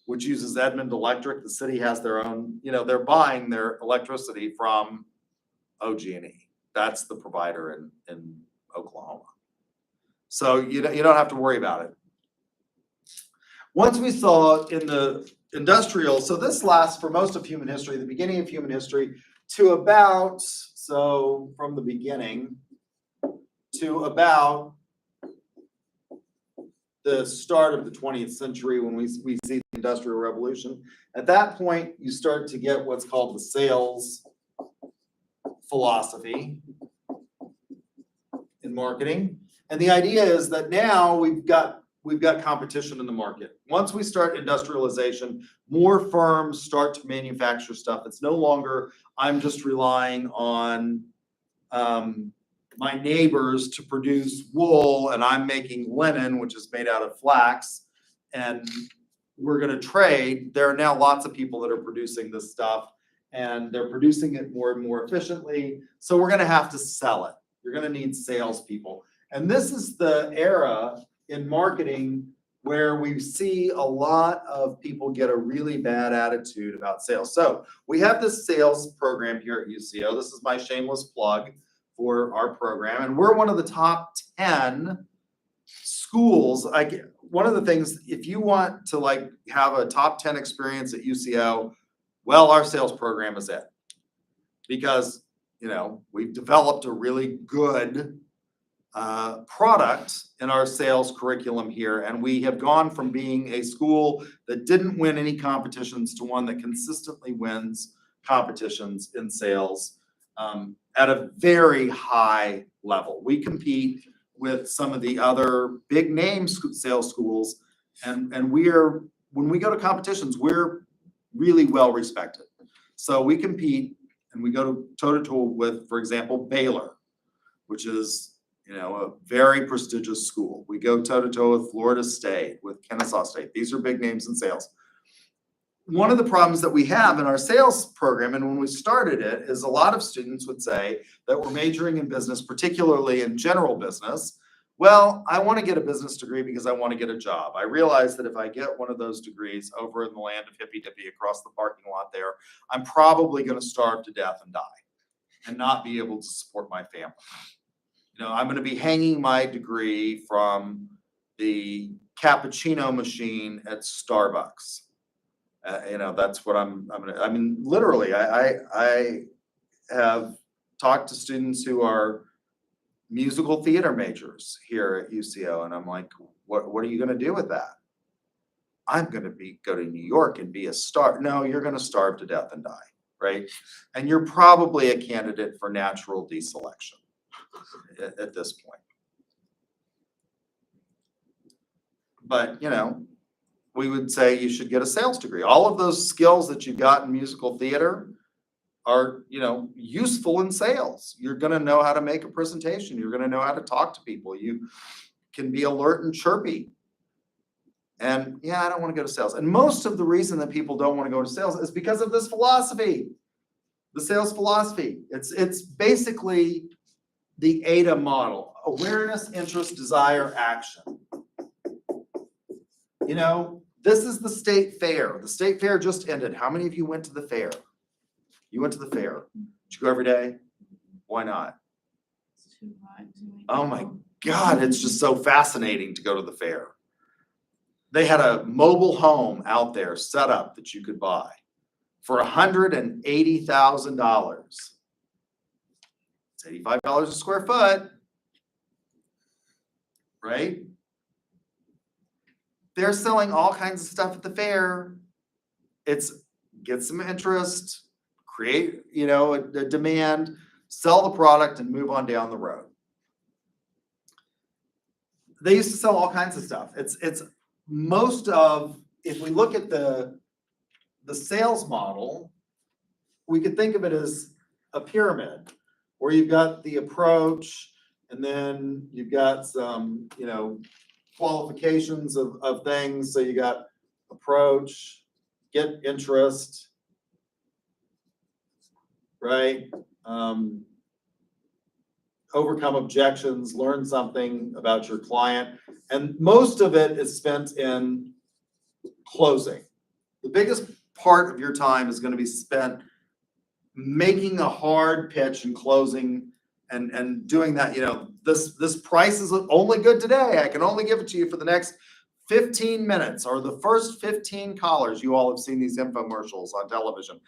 which uses Edmond Electric, the city has their own, they're buying their electricity from OG&E. That's the provider in Oklahoma. So you don't have to worry about it. Once we saw in the industrial, so this lasts for most of human history, the beginning of human history, to about, so from the beginning to about the start of the 20th century when we see the Industrial Revolution. At that point, you start to get what's called the sales philosophy in marketing. And the idea is that now we've got competition in the market. Once we start industrialization, more firms start to manufacture stuff. It's no longer, I'm just relying on my neighbors to produce wool and I'm making linen, which is made out of flax, and we're going to trade. There are now lots of people that are producing this stuff and they're producing it more and more efficiently. So we're going to have to sell it. You're going to need salespeople. And this is the era in marketing where we see a lot of people get a really bad attitude about sales. So we have this sales program here at UCO. This is my shameless plug for our program, and we're one of the top 10 schools. One of the things, if you want to like have a top 10 experience at UCO, well, our sales program is it. Because, you know, we've developed a really good product in our sales curriculum here, and we have gone from being a school that didn't win any competitions to one that consistently wins competitions in sales at a very high level. We compete with some of the other big name sales schools, and when we go to competitions, we're really well respected. So we compete and we go toe to toe with, for example, Baylor, which is, you know, a very prestigious school. We go toe to toe with Florida State, with Kennesaw State. These are big names in sales. One of the problems that we have in our sales program, and when we started it, is a lot of students would say that we're majoring in business, particularly in general business. Well, I want to get a business degree because I want to get a job. I realize that if I get one of those degrees over in the land of hippy dippy across the parking lot there, I'm probably going to starve to death and die and not be able to support my family. You know, I'm going to be hanging my degree from the cappuccino machine at Starbucks. You know, that's what I'm gonna, I mean, literally, I have talked to students who are musical theater majors here at UCO, and I'm like, what are you gonna do with that? I'm gonna go to New York and be a star. No, you're gonna starve to death and die, right? And you're probably a candidate for natural deselection at this point. But, you know, we would say you should get a sales degree. All of those skills that you got in musical theater are, you know, useful in sales. You're going to know how to make a presentation. You're going to know how to talk to people. You can be alert and chirpy. And yeah, I don't want to go to sales. And most of the reason that people don't want to go to sales is because of this philosophy, the sales philosophy. It's basically the AIDA model: awareness, interest, desire, action. You know, this is the state fair. The state fair just ended. How many of you went to the fair? You went to the fair. Did you go every day? Why not? It's too hot to make Oh my it. God, it's just so fascinating to go to the fair. They had a mobile home out there set up that you could buy for $180,000. It's $85 a square foot, right? They're selling all kinds of stuff at the fair. It's get some interest, create, you know, a demand, sell the product, and move on down the road. They used to sell all kinds of stuff. It's most of, if we look at the sales model, we could think of it as a pyramid where you've got the approach, and then you've got some, you know, qualifications of things. So you got approach, get interest, right? Overcome objections, learn something about your client. And most of it is spent in closing. The biggest part of your time is going to be spent making a hard pitch and closing and doing that. You know, this price is only good today. I can only give it to you for the next 15 minutes or the first 15 callers. You all have seen these infomercials on television.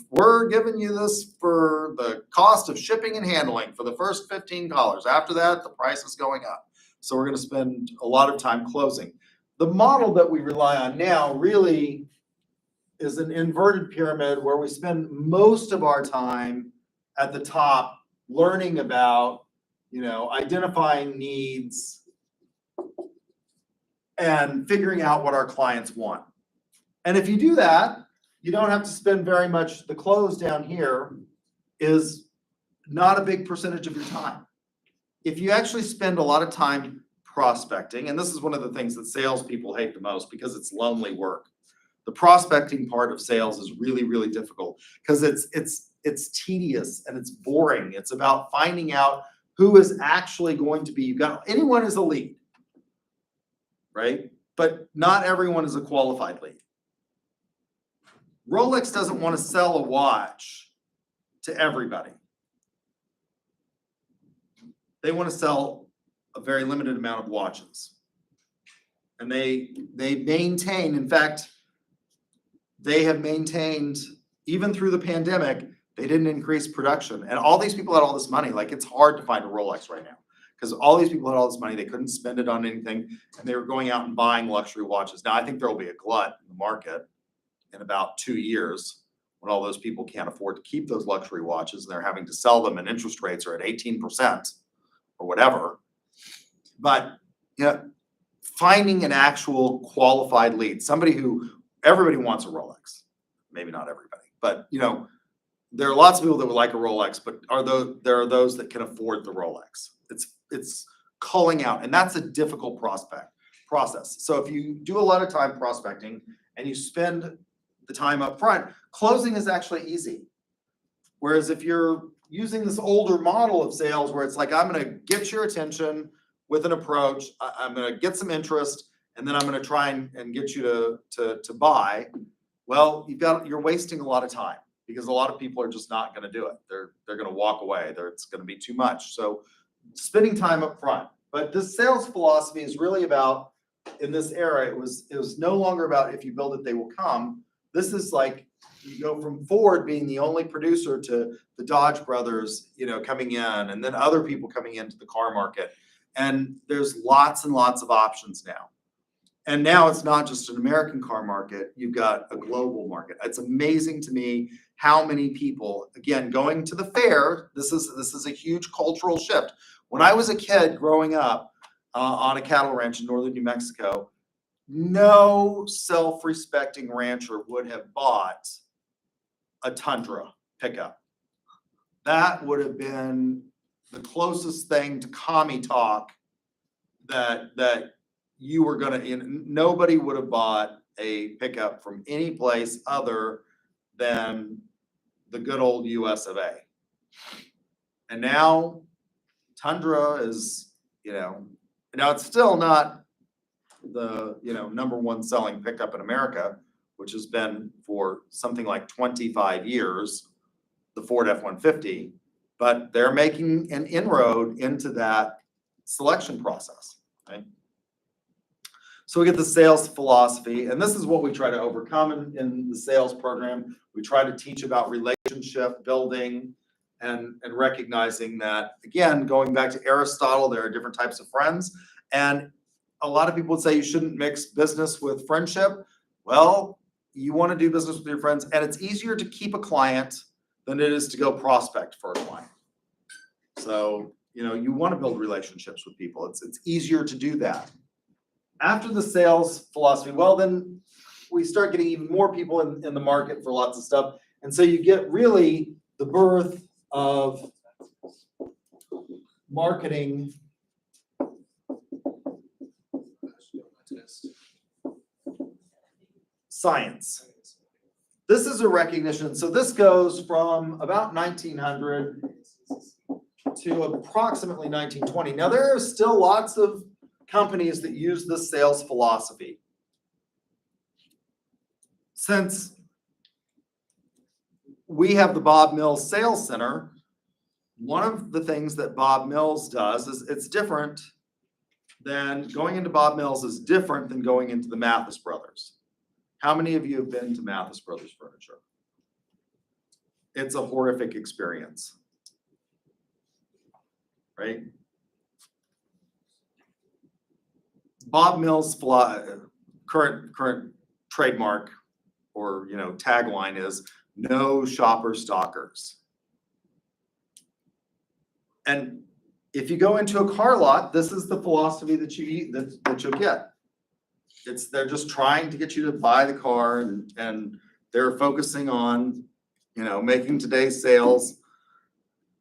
We're giving you this for the cost of shipping and handling for the first 15 callers. After that, the price is going up. So we're going to spend a lot of time closing. The model that we rely on now really is an inverted pyramid where we spend most of our time at the top learning about, you know, identifying needs and figuring out what our clients want. And if you do that, you don't have to spend very much. The close down here is not a big percentage of your time. If you actually spend a lot of time prospecting, and this is one of the things that salespeople hate the most because it's lonely work. The prospecting part of sales is really, really difficult because it's tedious and it's boring. It's about finding out who is actually going to be, anyone is a lead, right? But not everyone is a qualified lead. Rolex doesn't want to sell a watch to everybody. they want to sell a very limited amount of watches. And they maintain, in fact, they have maintained, even through the pandemic, they didn't increase production. And all these people had all this money, like it's hard to find a Rolex right now. Because all these people had all this money, they couldn't spend it on anything, and they were going out and buying luxury watches. Now, I think there will be a glut in the market in about 2 years when all those people can't afford to keep those luxury watches and they're having to sell them and interest rates are at 18% or whatever. But, you know, finding an actual qualified lead, somebody who, everybody wants a Rolex, maybe not everybody, but you know, there are lots of people that would like a Rolex, but there are those that can afford the Rolex. It's culling out, and that's a difficult process. So if you do a lot of time prospecting and you spend the time up front, closing is actually easy. Whereas if you're using this older model of sales where it's like, I'm gonna get your attention with an approach, I'm gonna get some interest, and then I'm gonna try and get you to buy, well, you're wasting a lot of time because a lot of people are just not gonna do it. They're gonna walk away. It's gonna be too much. So spending time up front. But this sales philosophy is really about, in this era, it was no longer about if you build it, they will come. This is like, you go from Ford being the only producer to the Dodge brothers, you know, coming in, and then other people coming into the car market. And there's lots and lots of options now. And now it's not just an American car market, you've got a global market. It's amazing to me how many people, again, going to the fair, this is a huge cultural shift. When I was a kid growing up on a cattle ranch in northern New Mexico, no self-respecting rancher would have bought a Tundra pickup. That would have been the closest thing to commie talk that you were gonna, nobody would have bought a pickup from any place other than the good old US of A. And now Tundra is, you know, now it's still not the, you know, #1 selling pickup in America, which has been for something like 25 years, the Ford F-150, but they're making an inroad into that selection process, right? So we get the sales philosophy, and this is what we try to overcome in the sales program. We try to teach about relationship building and recognizing that, again, going back to Aristotle, there are different types of friends. And a lot of people would say you shouldn't mix business with friendship. Well, you want to do business with your friends, and it's easier to keep a client than it is to go prospect for a client. So, you know, you want to build relationships with people. It's easier to do that. After the sales philosophy, well, then we start getting even more people in the market for lots of stuff. And so you get really the birth of marketing science. This is a recognition. So this goes from about 1900 to approximately 1920. Now, there are still lots of companies that use this sales philosophy. Since we have the Bob Mills Sales Center, one of the things that Bob Mills does is it's different than going into Bob Mills is different than going into the Mathis Brothers. How many of you have been to Mathis Brothers Furniture? It's a horrific experience, right? Bob Mills' current trademark or, you know, tagline is no shopper stalkers. And if you go into a car lot, this is the philosophy that you'll get. They're just trying to get you to buy the car, and they're focusing on, you know, making today's sales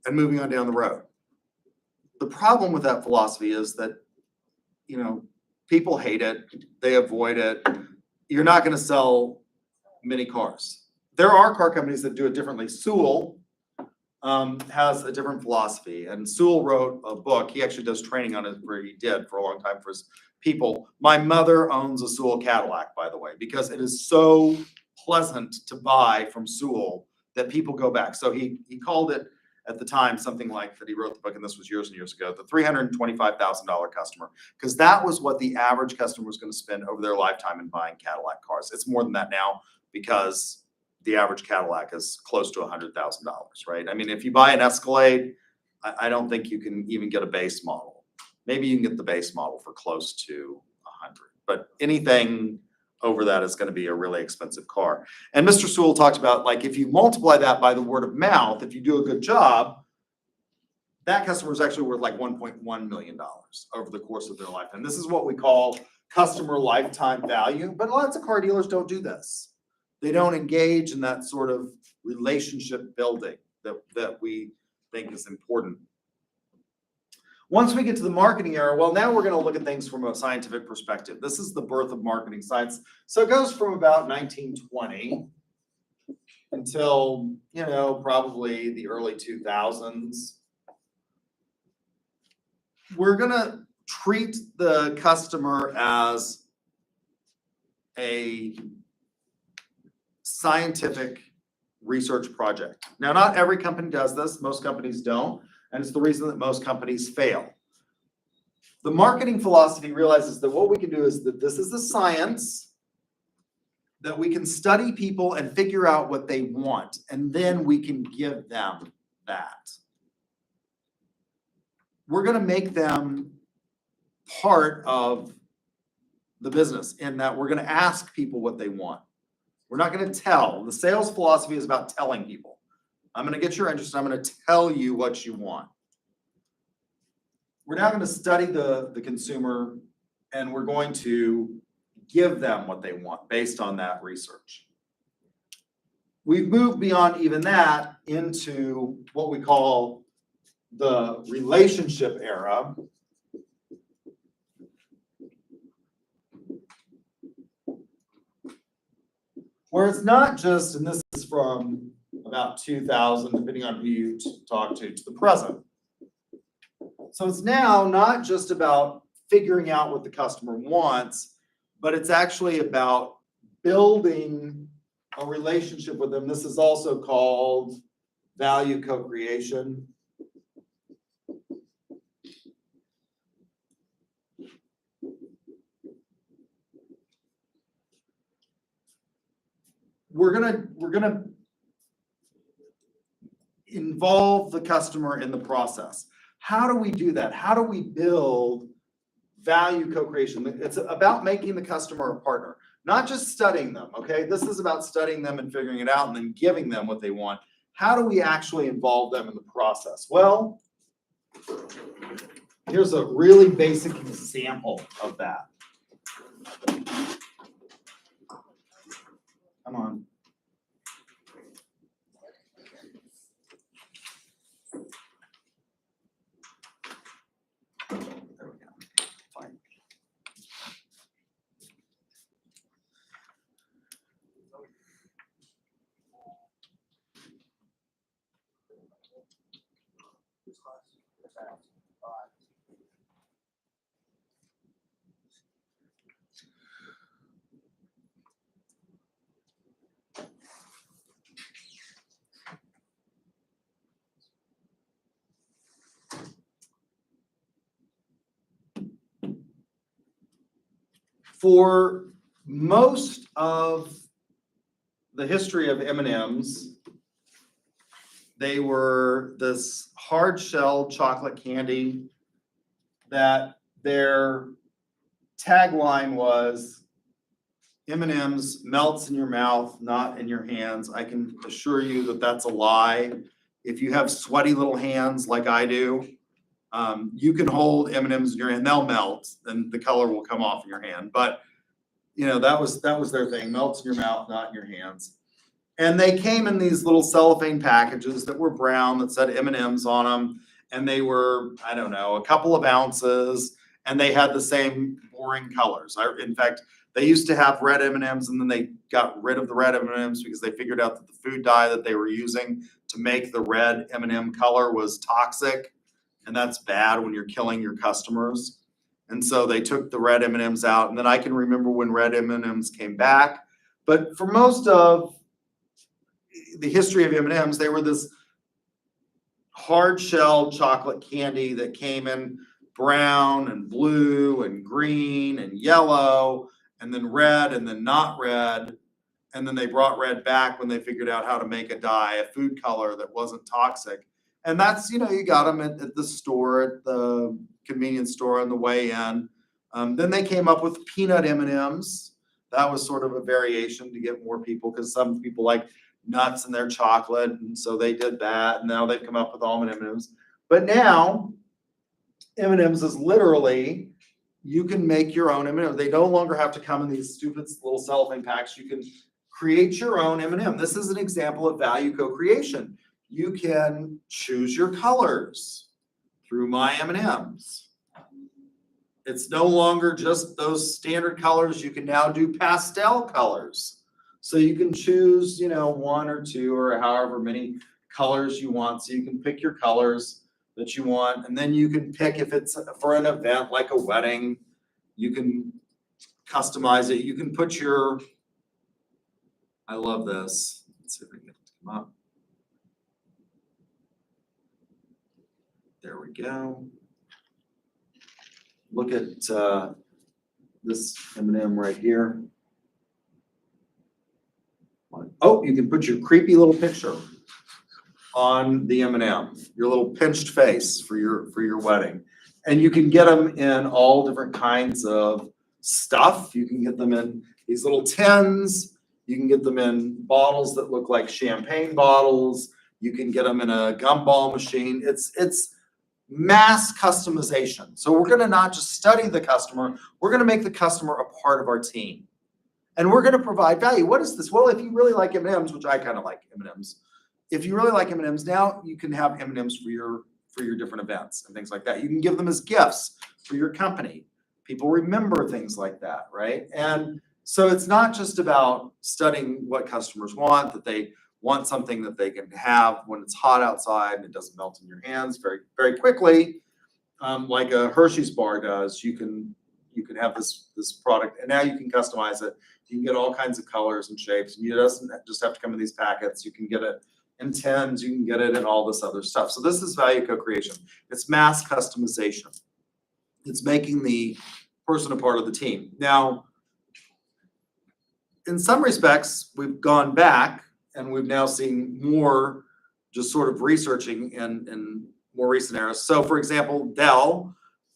and moving on down the road. The problem with that philosophy is that, you know, people hate it, they avoid it. You're not going to sell many cars. There are car companies that do it differently. Sewell has a different philosophy, and Sewell wrote a book. He actually does training on it, where he did for a long time for his people. My mother owns a Sewell Cadillac, by the way, because it is so pleasant to buy from Sewell that people go back. So he called it at the time, something like that he wrote the book, and this was years and years ago, the $325,000 customer, because that was what the average customer was going to spend over their lifetime in buying Cadillac cars. It's more than that now because the average Cadillac is close to $100,000, right? I mean, if you buy an Escalade, I don't think you can even get a base model. Maybe you can get the base model for close to 100, but anything over that is going to be a really expensive car. And Mr. Sewell talked about, like, if you multiply that by the word of mouth, if you do a good job, that customer is actually worth like $1.1 million over the course of their life. And this is what we call customer lifetime value. But lots of car dealers don't do this. They don't engage in that sort of relationship building that we think is important. Once we get to the marketing era, well, now we're going to look at things from a scientific perspective. This is the birth of marketing science. So it goes from about 1920 until, probably the early 2000s. We're going to treat the customer as a scientific research project. Now, not every company does this. Most companies don't. And it's the reason that most companies fail. The marketing philosophy realizes that what we can do is that this is a science, that we can study people and figure out what they want, and then we can give them that. We're going to make them part of the business in that we're going to ask people what they want. We're not going to tell. The sales philosophy is about telling people. I'm going to get your interest. I'm going to tell you what you want. We're now going to study the consumer, and we're going to give them what they want based on that research. We've moved beyond even that into what we call the relationship era. Where it's not just, and this is from about 2000, depending on who you talk to the present. So it's now not just about figuring out what the customer wants, but it's actually about building a relationship with them. This is also called value co-creation. We're gonna involve the customer in the process. How do we do that? How do we build value co-creation? It's about making the customer a partner, not just studying them, okay? This is about studying them and figuring it out and then giving them what they want. How do we actually involve them in the process? Well, here's a really basic example of that. Come on. There we go. Fine. For most of the history of M&Ms, they were this hard shell chocolate candy that their tagline was, M&Ms melts in your mouth, not in your hands. I can assure you that that's a lie. If you have sweaty little hands like I do, you can hold M&Ms in your hand, they'll melt, and the color will come off in your hand. But that was their thing. Melts in your mouth, not in your hands. And they came in these little cellophane packages that were brown that said M&Ms on them, and they were, I don't know, a couple of ounces, and they had the same boring colors. In fact, they used to have red M&Ms, and then they got rid of the red M&Ms because they figured out that the food dye that they were using to make the red M&M color was toxic. And that's bad when you're killing your customers. And so they took the red M&Ms out. And then I can remember when red M&Ms came back. But for most of the history of M&Ms, they were this hard shell chocolate candy that came in brown and blue and green and yellow and then red and then not red. And then they brought red back when they figured out how to make a dye, a food color that wasn't toxic. And that's, you know, you got them at the store, at the convenience store on the way in. Then they came up with peanut M&Ms. That was sort of a variation to get more people, because some people like nuts in their chocolate, and so they did that. And now they've come up with almond M&Ms. But now M&Ms is literally, you can make your own M&M. They no longer have to come in these stupid little cellophane packs. You can create your own M&M. This is an example of value co-creation. You can choose your colors through My M&Ms. It's no longer just those standard colors. You can now do pastel colors. So you can choose, you know, 1 or 2 or however many colors you want. So you can pick your colors that you want. And then you can pick, if it's for an event like a wedding, you can customize it. You can put your, I love this. Let's see if we can get it to come up. There we go. Look at this M&M right here. Oh, you can put your creepy little picture on the M&M, your little pinched face for your wedding. And you can get them in all different kinds of stuff. You can get them in these little tins. You can get them in bottles that look like champagne bottles. You can get them in a gumball machine. It's mass customization. So we're gonna not just study the customer, we're gonna make the customer a part of our team. And we're gonna provide value. What is this? Well, if you really like M&Ms, which I kind of like M&Ms, if you really like M&Ms, now you can have M&Ms for your different events and things like that. You can give them as gifts for your company. People remember things like that, right? And so it's not just about studying what customers want, that they want something that they can have when it's hot outside and it doesn't melt in your hands very, very quickly, like a Hershey's bar does. You can have this product, and now you can customize it. You can get all kinds of colors and shapes, and it doesn't just have to come in these packets. You can get it in tins, you can get it in all this other stuff. So this is value co-creation. It's mass customization. It's making the person a part of the team. Now, in some respects, we've gone back and we've now seen more just sort of researching in more recent eras. So for example, Dell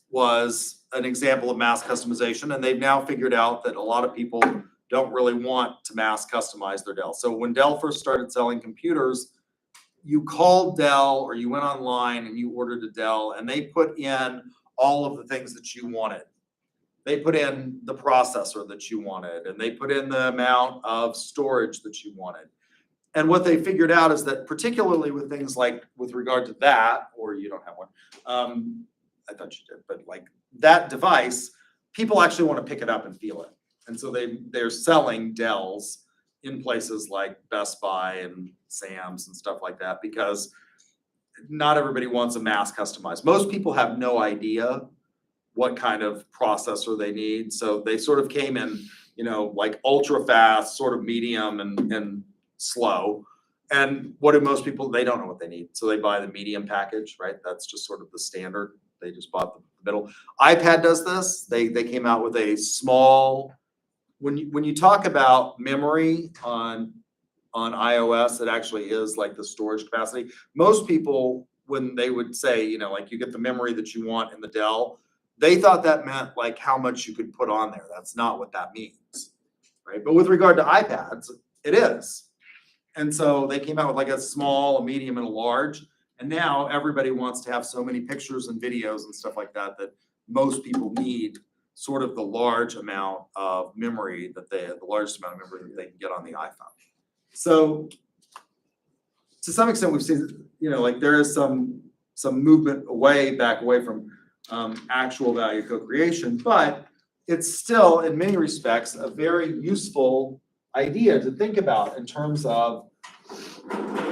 was an example of mass customization, and they've now figured out that a lot of people don't really want to mass customize their Dell. So when Dell first started selling computers, you called Dell or you went online and you ordered a Dell, and they put in all of the things that you wanted. They put in the processor that you wanted, and they put in the amount of storage that you wanted. And what they figured out is that, particularly with things like with regard to that, or you don't have one, I thought you did, but like that device, people actually want to pick it up and feel it. And so they're selling Dells in places like Best Buy and Sam's and stuff like that, because not everybody wants a mass customized. Most people have no idea what kind of processor they need. So they sort of came in, you know, like ultra fast, sort of medium and slow. And what do most people, they don't know what they need. So they buy the medium package, right? That's just sort of the standard. They just bought the middle. iPad does this. They came out with a small, when you talk about memory on iOS, it actually is like the storage capacity. Most people, when they would say, you know, like you get the memory that you want in the Dell, they thought that meant like how much you could put on there. That's not what that means, right? But with regard to iPads, it is. And so they came out with like a small, a medium, and a large. And now everybody wants to have so many pictures and videos and stuff like that, that most people need sort of the large amount of memory the largest amount of memory that they can get on the iPhone. So to some extent, we've seen, you know, like there is some movement back away from actual value co-creation, but it's still in many respects a very useful idea to think about in terms of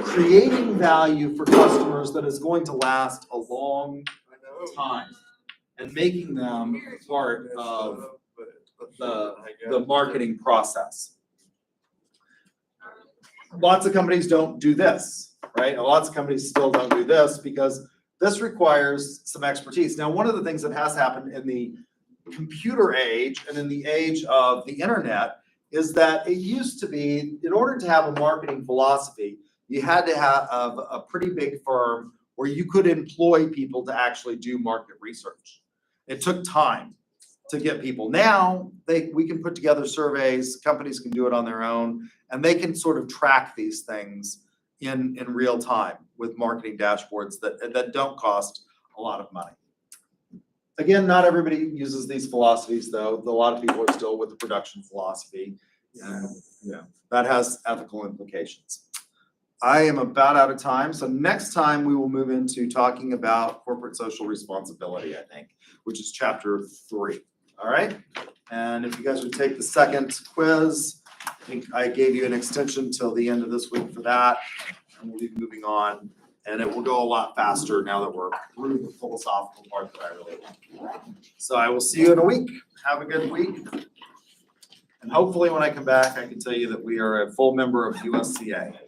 creating value for customers that is going to last a long time and making them part of the marketing process. Lots of companies don't do this, right? Lots of companies still don't do this because this requires some expertise. Now, one of the things that has happened in the computer age and in the age of the internet is that it used to be, in order to have a marketing philosophy, you had to have a pretty big firm where you could employ people to actually do market research. It took time to get people. Now, we can put together surveys, companies can do it on their own, and they can sort of track these things in real time with marketing dashboards that don't cost a lot of money. Again, not everybody uses these philosophies, though. A lot of people are still with the production philosophy. That has ethical implications. I am about out of time, so next time we will move into talking about corporate social responsibility, I think, which is chapter 3. All right? And if you guys would take the second quiz, I think I gave you an extension till the end of this week for that, and we'll be moving on. And it will go a lot faster now that we're through the philosophical part that I really like. So I will see you in a week. Have a good week. And hopefully when I come back, I can tell you that we are a full member of USCA.